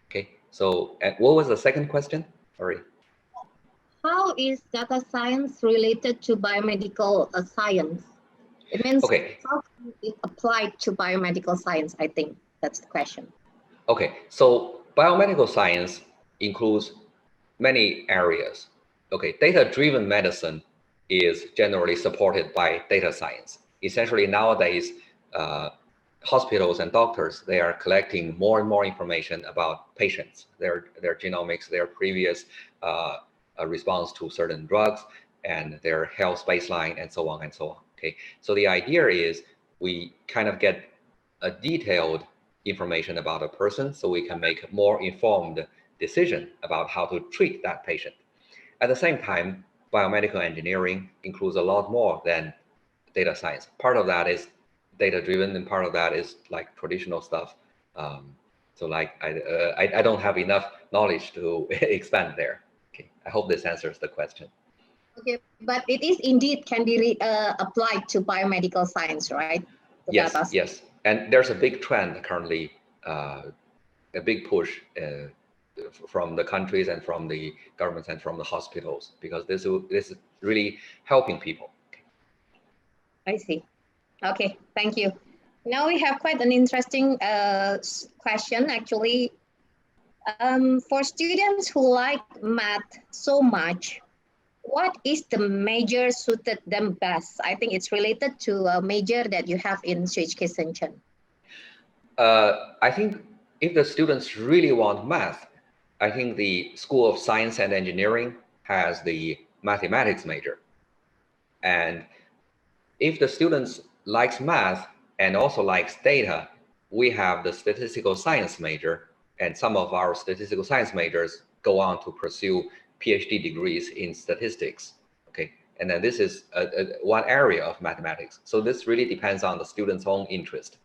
Okay, so what was the second question? Sorry. How is data science related to biomedical science? It means okay. How can it apply to biomedical science? I think that's the question. Okay, so biomedical science includes many areas. Okay, data-driven medicine is generally supported by data science. Essentially nowadays, hospitals and doctors, they are collecting more and more information about patients, their genomics, their previous response to certain drugs, and their health baseline, and so on and so on. Okay, so the idea is we kind of get a detailed information about a person so we can make more informed decision about how to treat that patient. At the same time, biomedical engineering includes a lot more than data science. Part of that is data-driven, and part of that is like traditional stuff. So like I don't have enough knowledge to expand there. Okay, I hope this answers the question. Okay, but it is indeed can be applied to biomedical science, right? Yes, yes, and there's a big trend currently, a big push from the countries and from the governments and from the hospitals, because this is really helping people. Okay. I see. Okay, thank you. Now we have quite an interesting question, actually. For students who like math so much, what is the major suited them best? I think it's related to a major that you have in CHK Shenzhen. I think if the students really want math, I think the School of Science and Engineering has the mathematics major. And if the students likes math and also likes data, we have the statistical science major, and some of our statistical science majors go on to pursue PhD degrees in statistics. Okay, and then this is one area of mathematics. So this really depends on the student's own interest.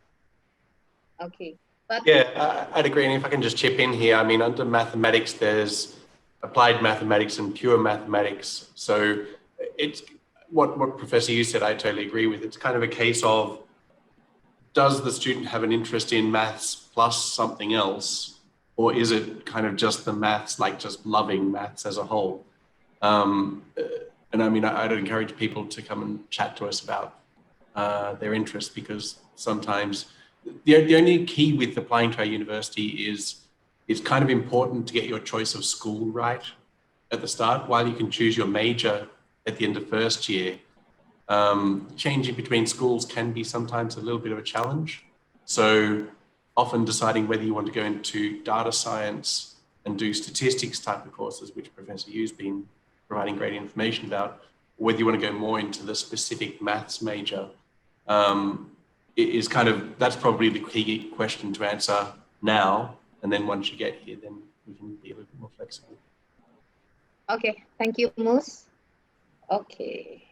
Okay. But yeah, I'd agree. And if I can just chip in here, I mean, under mathematics, there's applied mathematics and pure mathematics. So it's what Professor Yu said, I totally agree with. It's kind of a case of, does the student have an interest in maths plus something else? Or is it kind of just the maths, like just loving maths as a whole? And I mean, I'd encourage people to come and chat to us about their interest, because sometimes the only key with applying to our university is it's kind of important to get your choice of school right at the start. While you can choose your major at the end of first year, changing between schools can be sometimes a little bit of a challenge. So often deciding whether you want to go into data science and do statistics type of courses, which Professor Yu's been providing great information about, or whether you want to go more into the specific maths major, is kind of, that's probably the key question to answer now. And then once you get here, then we can be a little bit more flexible. okay, thank you, Moose. Okay.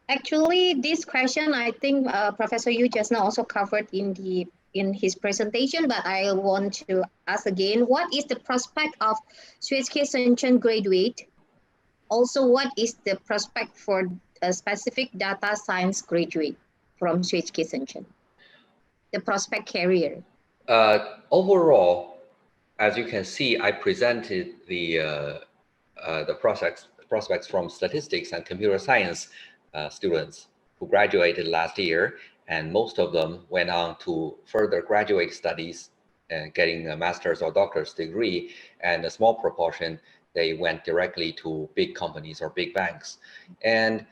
Actually, this question, I think Professor Yu just now also covered in his presentation, but I want to ask again, what is the prospect of CHK Shenzhen graduate? Also, what is the prospect for a specific data science graduate from Switch Shenzhen? The prospect career. Overall, as you can see, I presented the prospects from statistics and computer science students who graduated last year, and most of them went on to further graduate studies and getting a master's or doctor's degree, and a small proportion, they went directly to big companies or big banks. And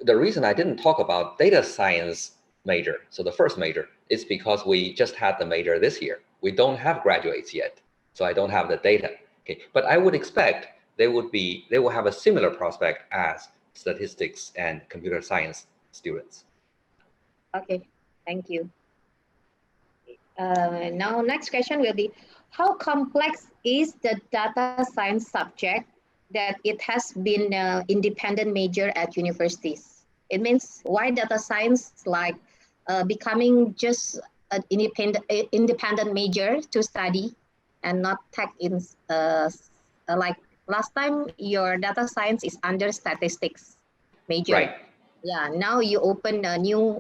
the reason I didn't talk about data science major, so the first major, is because we just had the major this year. We don't have graduates yet, so I don't have the data. Okay, but I would expect they will have a similar prospect as statistics and computer science students. Okay, thank you. Now, next question will be, how complex is the data science subject that it has been an independent major at universities? It means why data science like becoming just an independent major to study and not tech in like last time your data science is under statistics major. Right. Yeah, now you open a new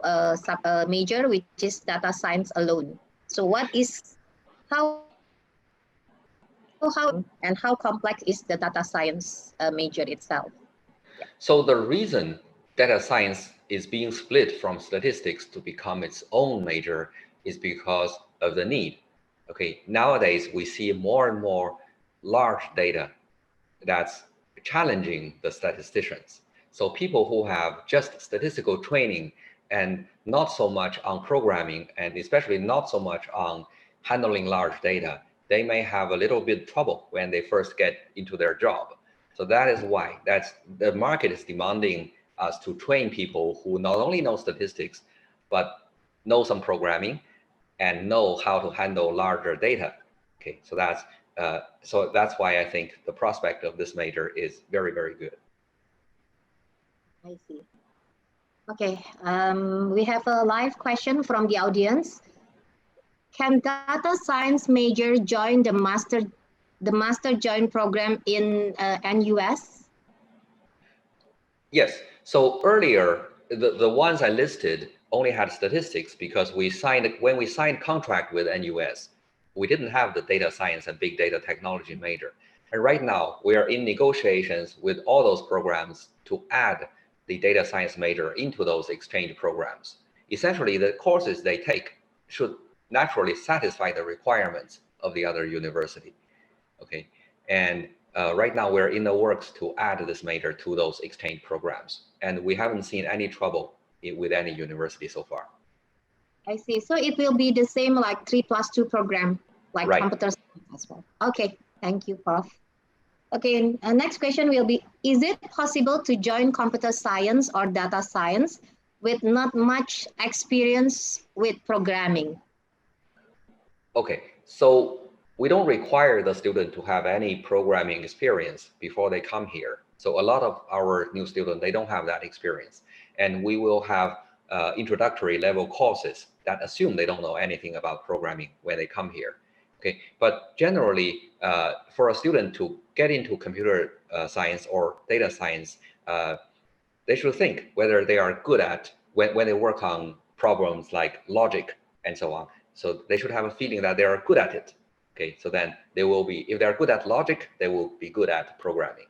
major which is data science alone. So how complex is the data science major itself? So the reason data science is being split from statistics to become its own major is because of the need. Okay, nowadays we see more and more large data that's challenging the statisticians. So people who have just statistical training and not so much on programming, and especially not so much on handling large data, they may have a little bit trouble when they first get into their job. So that is why the market is demanding us to train people who not only know statistics, but know some programming and know how to handle larger data. Okay, so that's why I think the prospect of this major is very, very good. I see. Okay, we have a live question from the audience. Can data science major join the master joint program in NUS? Yes. So earlier, the ones I listed only had statistics because when we signed contract with NUS, we didn't have the data science and big data technology major. And right now, we are in negotiations with all those programs to add the data science major into those exchange programs. Essentially, the courses they take should naturally satisfy the requirements of the other university. Okay, and right now we're in the works to add this major to those exchange programs, and we haven't seen any trouble with any university so far. I see. So it will be the same like 3+2 program, like Right. computer science as well. Okay, thank you, Prof. Okay, next question will be, is it possible to join computer science or data science with not much experience with programming? Okay, so we don't require the student to have any programming experience before they come here. So a lot of our new students, they don't have that experience. And we will have introductory level courses that assume they don't know anything about programming when they come here. Okay, but generally, for a student to get into computer science or data science, they should think whether they are good at, when they work on problems like logic and so on. So they should have a feeling that they are good at it. Okay, so then they will be, if they're good at logic, they will be good at programming.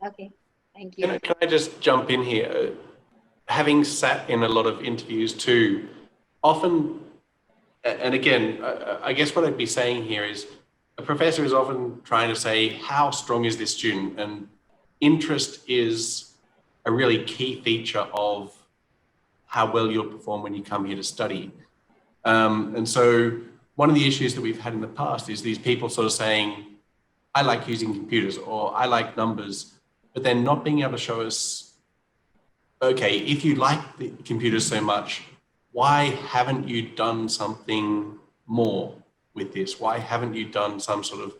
Okay, thank you. Can I just jump in here? Having sat in a lot of interviews too, often, and again, I guess what I'd be saying here is a professor is often trying to say, how strong is this student? And interest is a really key feature of how well you'll perform when you come here to study. And so one of the issues that we've had in the past is these people sort of saying, I like using computers or I like numbers, but then not being able to show us, okay, if you like the computers so much, why haven't you done something more with this? Why haven't you done some sort of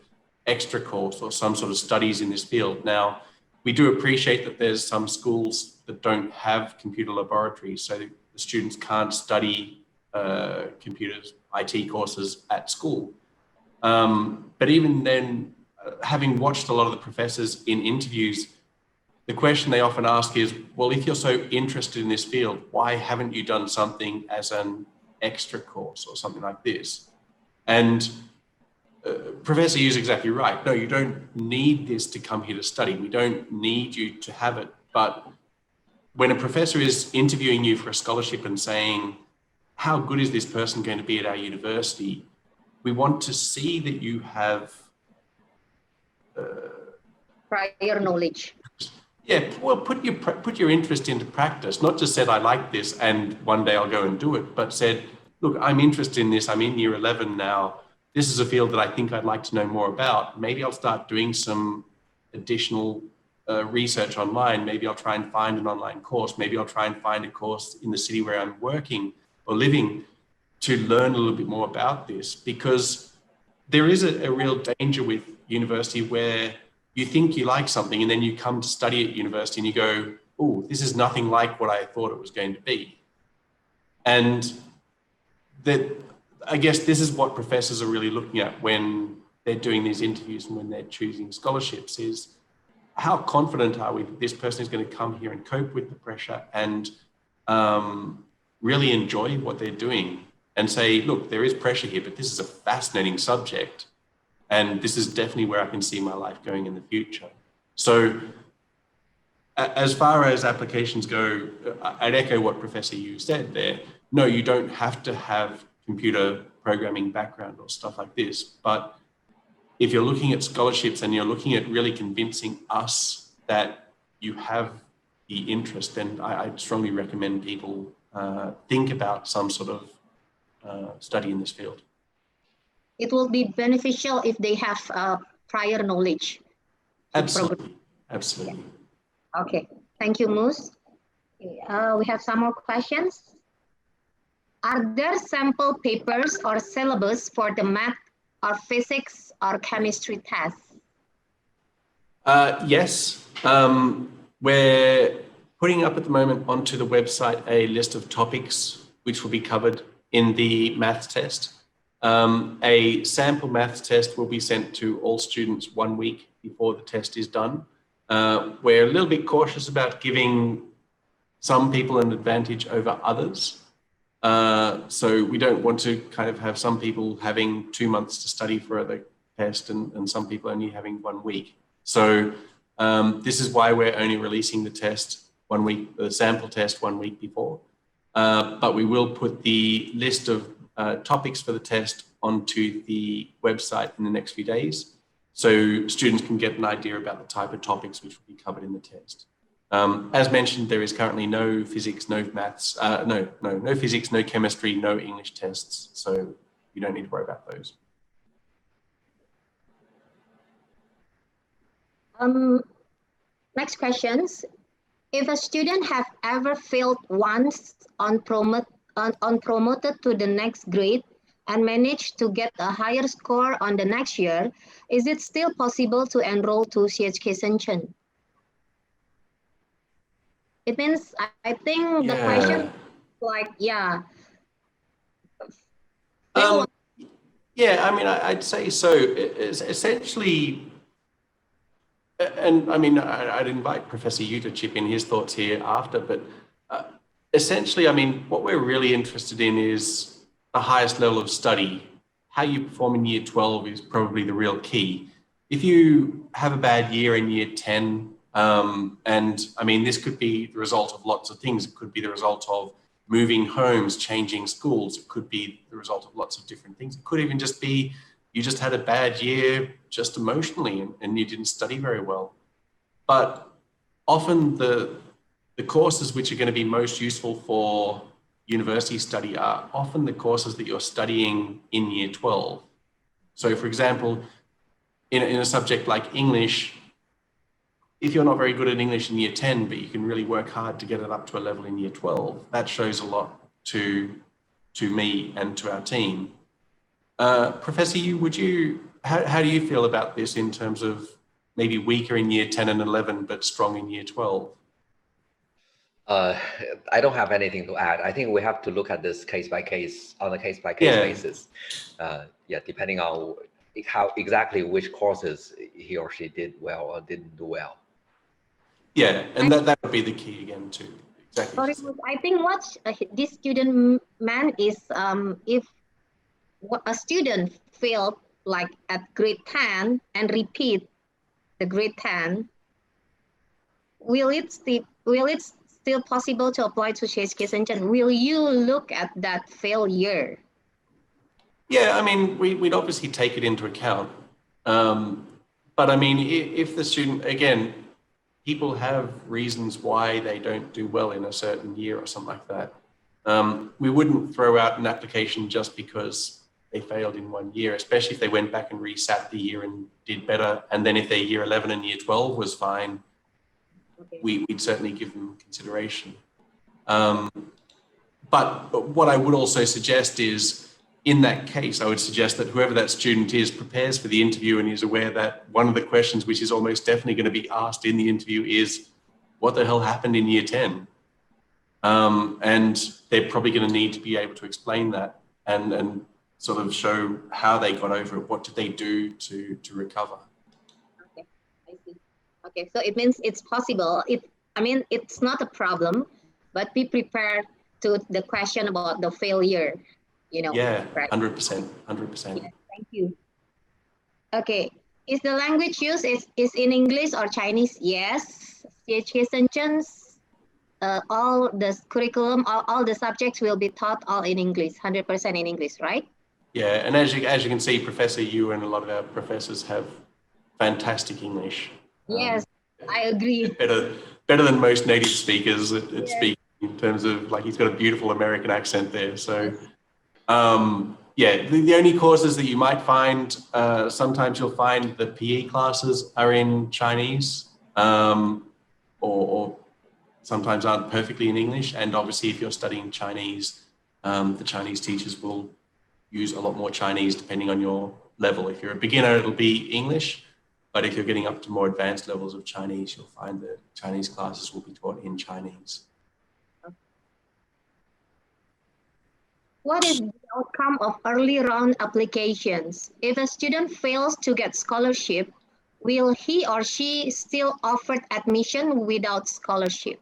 extra course or some sort of studies in this field? Now, we do appreciate that there's some schools that don't have computer laboratories, so the students can't study computers, IT courses at school. But even then, having watched a lot of the professors in interviews, the question they often ask is, well, if you're so interested in this field, why haven't you done something as an extra course or something like this? And Professor Yu's exactly right. No, you don't need this to come here to study. We don't need you to have it. But when a professor is interviewing you for a scholarship and saying, how good is this person going to be at our university? We want to see that you have prior knowledge. Yeah, well, put your interest into practice, not just said, I like this and one day I'll go and do it, but said, look, I'm interested in this. I'm in year 11 now. This is a field that I think I'd like to know more about. Maybe I'll start doing some additional research online. Maybe I'll try and find an online course. Maybe I'll try and find a course in the city where I'm working or living to learn a little bit more about this, because there is a real danger with university where you think you like something and then you come to study at university and you go, oh, this is nothing like what I thought it was going to be. And that, I guess this is what professors are really looking at when they're doing these interviews and when they're choosing scholarships, is how confident are we that this person is going to come here and cope with the pressure and really enjoy what they're doing and say, look, there is pressure here, but this is a fascinating subject. And this is definitely where I can see my life going in the future. So as far as applications go, I'd echo what Professor Yu said there. No, you don't have to have computer programming background or stuff like this. But if you're looking at scholarships and you're looking at really convincing us that you have the interest, then I'd strongly recommend people think about some sort of study in this field. It will be beneficial if they have prior knowledge. Absolutely, absolutely. Okay, thank you, Moose. We have some more questions. Are there sample papers or syllabus for the math or physics or chemistry tests? Yes, we're putting up at the moment onto the website a list of topics which will be covered in the maths test. A sample maths test will be sent to all students 1 week before the test is done. We're a little bit cautious about giving some people an advantage over others. So we don't want to kind of have some people having 2 months to study for the test and some people only having 1 week. So this is why we're only releasing the test 1 week, the sample test 1 week before. But we will put the list of topics for the test onto the website in the next few days, so students can get an idea about the type of topics which will be covered in the test. As mentioned, there is currently no physics, no maths, no physics, no chemistry, no English tests, so you don't need to worry about those. Next questions. If a student have ever failed once on promoted to the next grade and managed to get a higher score on the next year, is it still possible to enroll to CHK Shenzhen? It means, I think the question, like, yeah. Yeah, I mean, I'd say so. It's essentially, and I mean, I'd invite Professor Yu to chip in his thoughts here after, but essentially, I mean, what we're really interested in is the highest level of study. How you perform in year 12 is probably the real key. If you have a bad year in year 10, and I mean, this could be the result of lots of things. It could be the result of moving homes, changing schools. It could be the result of lots of different things. It could even just be you just had a bad year just emotionally and you didn't study very well. But often the courses which are going to be most useful for university study are often the courses that you're studying in year 12. So for example, in a subject like English, if you're not very good at English in year 10, but you can really work hard to get it up to a level in year 12, that shows a lot to me and to our team. Professor Yu, how do you feel about this in terms of maybe weaker in year 10 and 11, but strong in year 12? I don't have anything to add. I think we have to look at this case by case, on a case by case basis. Depending on how exactly which courses he or she did well or didn't do well. Yeah, and that would be the key again too. Exactly. Sorry, I think what this student meant is if a student failed like at grade 10 and repeat the grade 10, will it still possible to apply to JSK Shenzhen? Will you look at that failure? Yeah, I mean, we'd obviously take it into account. But I mean, if the student, again, people have reasons why they don't do well in a certain year or something like that. We wouldn't throw out an application just because they failed in 1 year, especially if they went back and resat the year and did better. And then if their year 11 and year 12 was fine, okay, we'd certainly give them consideration. But what I would also suggest is, in that case, I would suggest that whoever that student is prepares for the interview and is aware that one of the questions which is almost definitely going to be asked in the interview is, what the hell happened in year 10? And they're probably going to need to be able to explain that and sort of show how they got over it. What did they do to recover? Okay, I see. Okay, so it means it's possible. I mean, it's not a problem, but be prepared to the question about the failure. You know, yeah, right? 100%, 100%. Yes, thank you. Okay, is the language used is in English or Chinese? Yes, JSK Shenzhen, all the curriculum, all the subjects will be taught all in English, 100% in English, right? Yeah, and as you can see, Professor Yu and a lot of our professors have fantastic English. Yes, I agree. Better than most native speakers at speaking, in terms of, like, he's got a beautiful American accent there. So. Yeah, the only courses that you might find, sometimes you'll find the PE classes are in Chinese, or sometimes aren't perfectly in English. And obviously, if you're studying Chinese, the Chinese teachers will use a lot more Chinese depending on your level. If you're a beginner, it'll be English. But if you're getting up to more advanced levels of Chinese, you'll find that Chinese classes will be taught in Chinese. What is the outcome of early round applications? If a student fails to get scholarship, will he or she still offered admission without scholarship?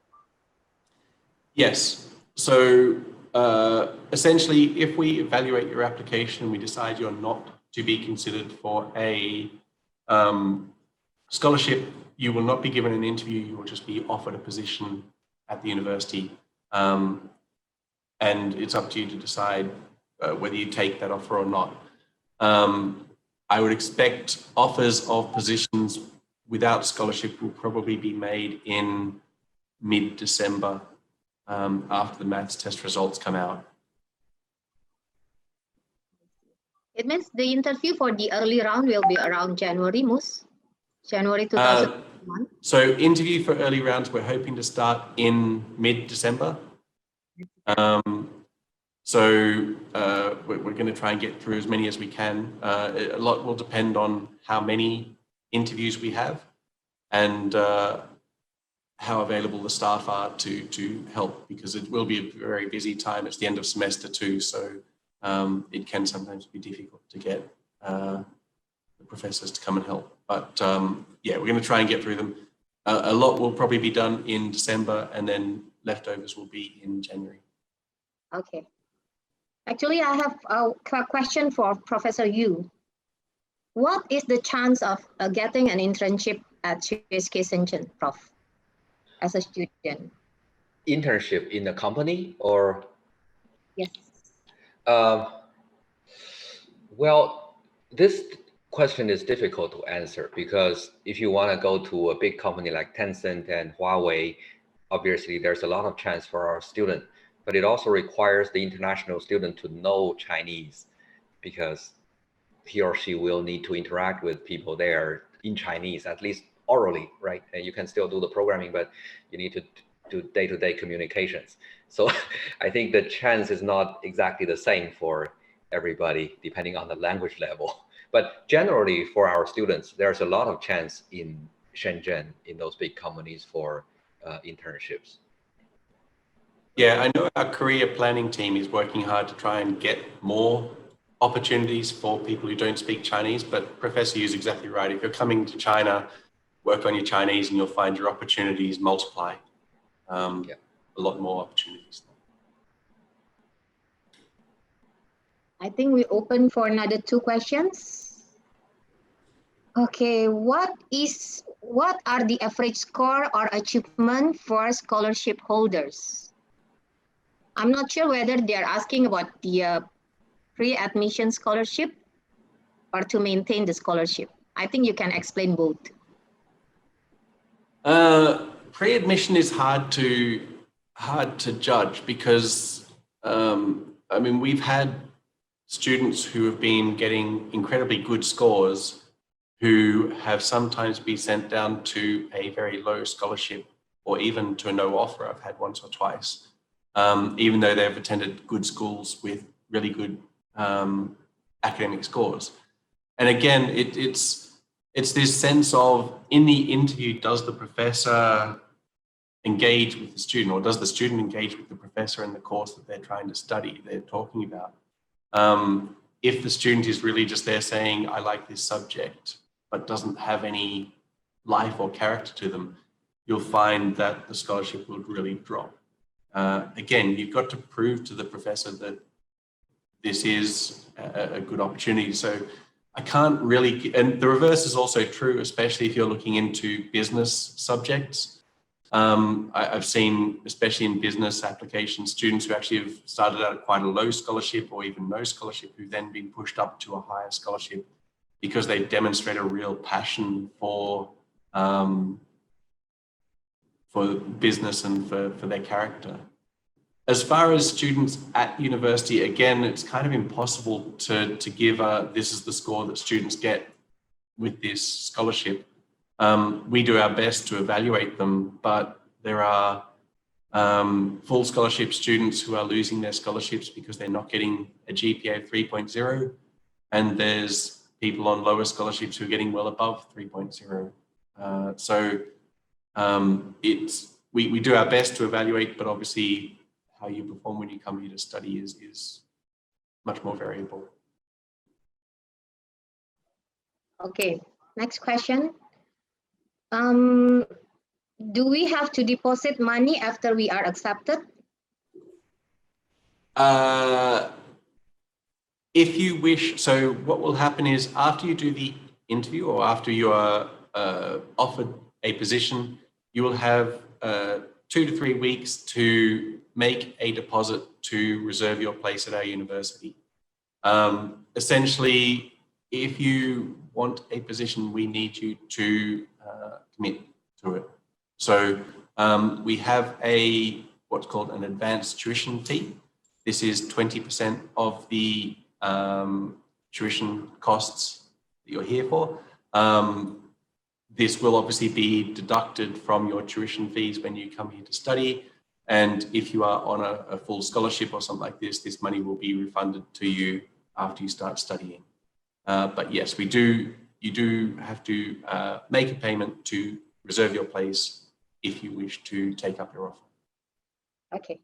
Yes. So essentially, if we evaluate your application and we decide you're not to be considered for a scholarship, you will not be given an interview, you will just be offered a position at the university. And it's up to you to decide whether you take that offer or not. I would expect offers of positions without scholarship will probably be made in mid-December, after the maths test results come out. It means the interview for the early round will be around January, Mus? January 2021? So interview for early rounds, we're hoping to start in mid-December. We're going to try and get through as many as we can. A lot will depend on how many interviews we have and how available the staff are to help, because it will be a very busy time. It's the end of semester too, so it can sometimes be difficult to get the professors to come and help. But yeah, we're going to try and get through them. A lot will probably be done in December, and then leftovers will be in January. Okay. Actually, I have a question for Professor Yu. What is the chance of getting an internship at JSK Shenzhen, Prof, as a student? Internship in a company or? Yes. Well, this question is difficult to answer, because if you want to go to a big company like Tencent and Huawei, obviously there's a lot of chance for our student. But it also requires the international student to know Chinese, because he or she will need to interact with people there in Chinese, at least orally, right? And you can still do the programming, but you need to do day-to-day communications. So I think the chance is not exactly the same for everybody, depending on the language level. But generally for our students, there's a lot of chance in Shenzhen, in those big companies, for internships. Yeah, I know our career planning team is working hard to try and get more opportunities for people who don't speak Chinese, but Professor Yu is exactly right. If you're coming to China, work on your Chinese and you'll find your opportunities multiply. A lot more opportunities. I think we open for another 2 questions. Okay, what are the average score or achievement for scholarship holders? I'm not sure whether they're asking about the pre-admission scholarship or to maintain the scholarship. I think you can explain both. Pre-admission is hard to judge because, I mean, we've had students who have been getting incredibly good scores who have sometimes been sent down to a very low scholarship or even to a no offer. I've had once or twice, even though they've attended good schools with really good academic scores. And again, it's this sense of, in the interview, does the professor engage with the student, or does the student engage with the professor in the course that they're trying to study, they're talking about? If the student is really just there saying, I like this subject, but doesn't have any life or character to them, you'll find that the scholarship will really drop. Again, you've got to prove to the professor that this is a good opportunity. So I can't really, and the reverse is also true, especially if you're looking into business subjects. I've seen, especially in business applications, students who actually have started out at quite a low scholarship or even no scholarship, who've then been pushed up to a higher scholarship because they demonstrate a real passion for business and for their character. As far as students at university, again, it's kind of impossible to give this is the score that students get with this scholarship. We do our best to evaluate them, but there are full scholarship students who are losing their scholarships because they're not getting a GPA of 3.0, and there's people on lower scholarships who are getting well above 3.0. We do our best to evaluate, but obviously how you perform when you come here to study is much more variable. Okay, next question. Do we have to deposit money after we are accepted? If you wish, so what will happen is after you do the interview or after you are offered a position, you will have 2 to 3 weeks to make a deposit to reserve your place at our university. Essentially, if you want a position, we need you to commit to it. So we have what's called an advanced tuition fee. This is 20% of the tuition costs that you're here for. This will obviously be deducted from your tuition fees when you come here to study. And if you are on a full scholarship or something like this money will be refunded to you after you start studying. But yes, you do have to make a payment to reserve your place if you wish to take up your offer. Okay.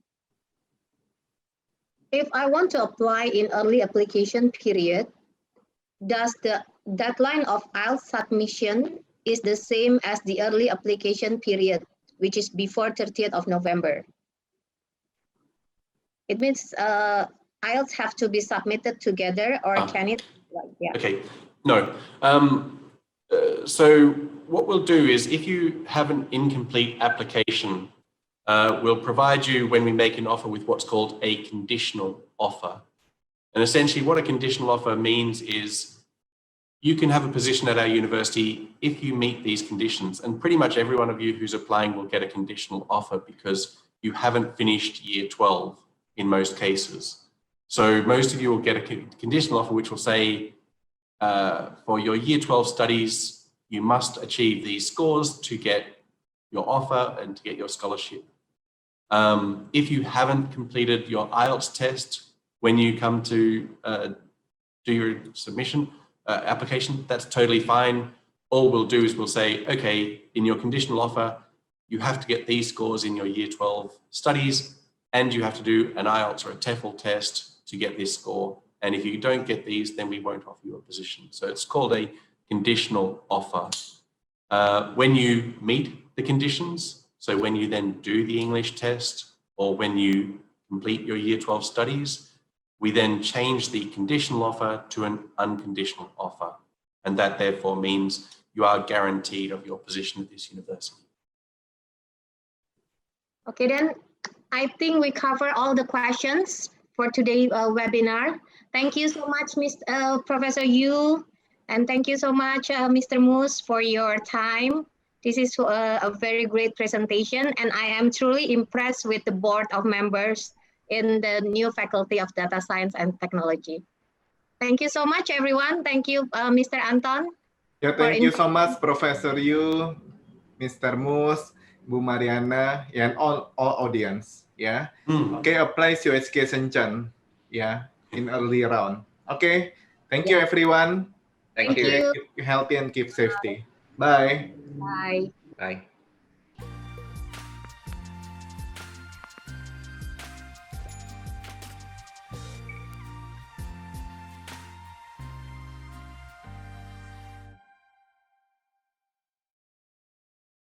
If I want to apply in early application period, does the deadline of IELTS submission is the same as the early application period, which is before 30th of November? It means IELTS have to be submitted together, or can it? Yeah. Okay, no. So what we'll do is, if you have an incomplete application, we'll provide you, when we make an offer, with what's called a conditional offer. And essentially what a conditional offer means is you can have a position at our university if you meet these conditions. And pretty much every one of you who's applying will get a conditional offer because you haven't finished year 12 in most cases. So most of you will get a conditional offer which will say, for your year 12 studies, you must achieve these scores to get your offer and to get your scholarship. If you haven't completed your IELTS test when you come to do your submission application, that's totally fine. All we'll do is we'll say, okay, in your conditional offer, you have to get these scores in your year 12 studies, and you have to do an IELTS or a TEFL test to get this score. And if you don't get these, then we won't offer you a position. So it's called a conditional offer. When you meet the conditions, so when you then do the English test or when you complete your Year 12 studies, we then change the conditional offer to an unconditional offer. And that therefore means you are guaranteed of your position at this university. Okay, then I think we cover all the questions for today's webinar. Thank you so much, Professor Yu, and thank you so much, Mr. Moose, for your time. This is a very great presentation, and I am truly impressed with the board of members in the new Faculty of Data Science and Technology. Thank you so much, everyone. Thank you, Mr. Anton. Yeah, thank you so much, Professor Yu, Mr. Moose, Bu Mariana, and all audience. Yeah. Okay, applies your education Chen. Yeah, in early round. Okay. Thank you, everyone. Thank you. Keep healthy and keep safety. Bye. Bye. Bye.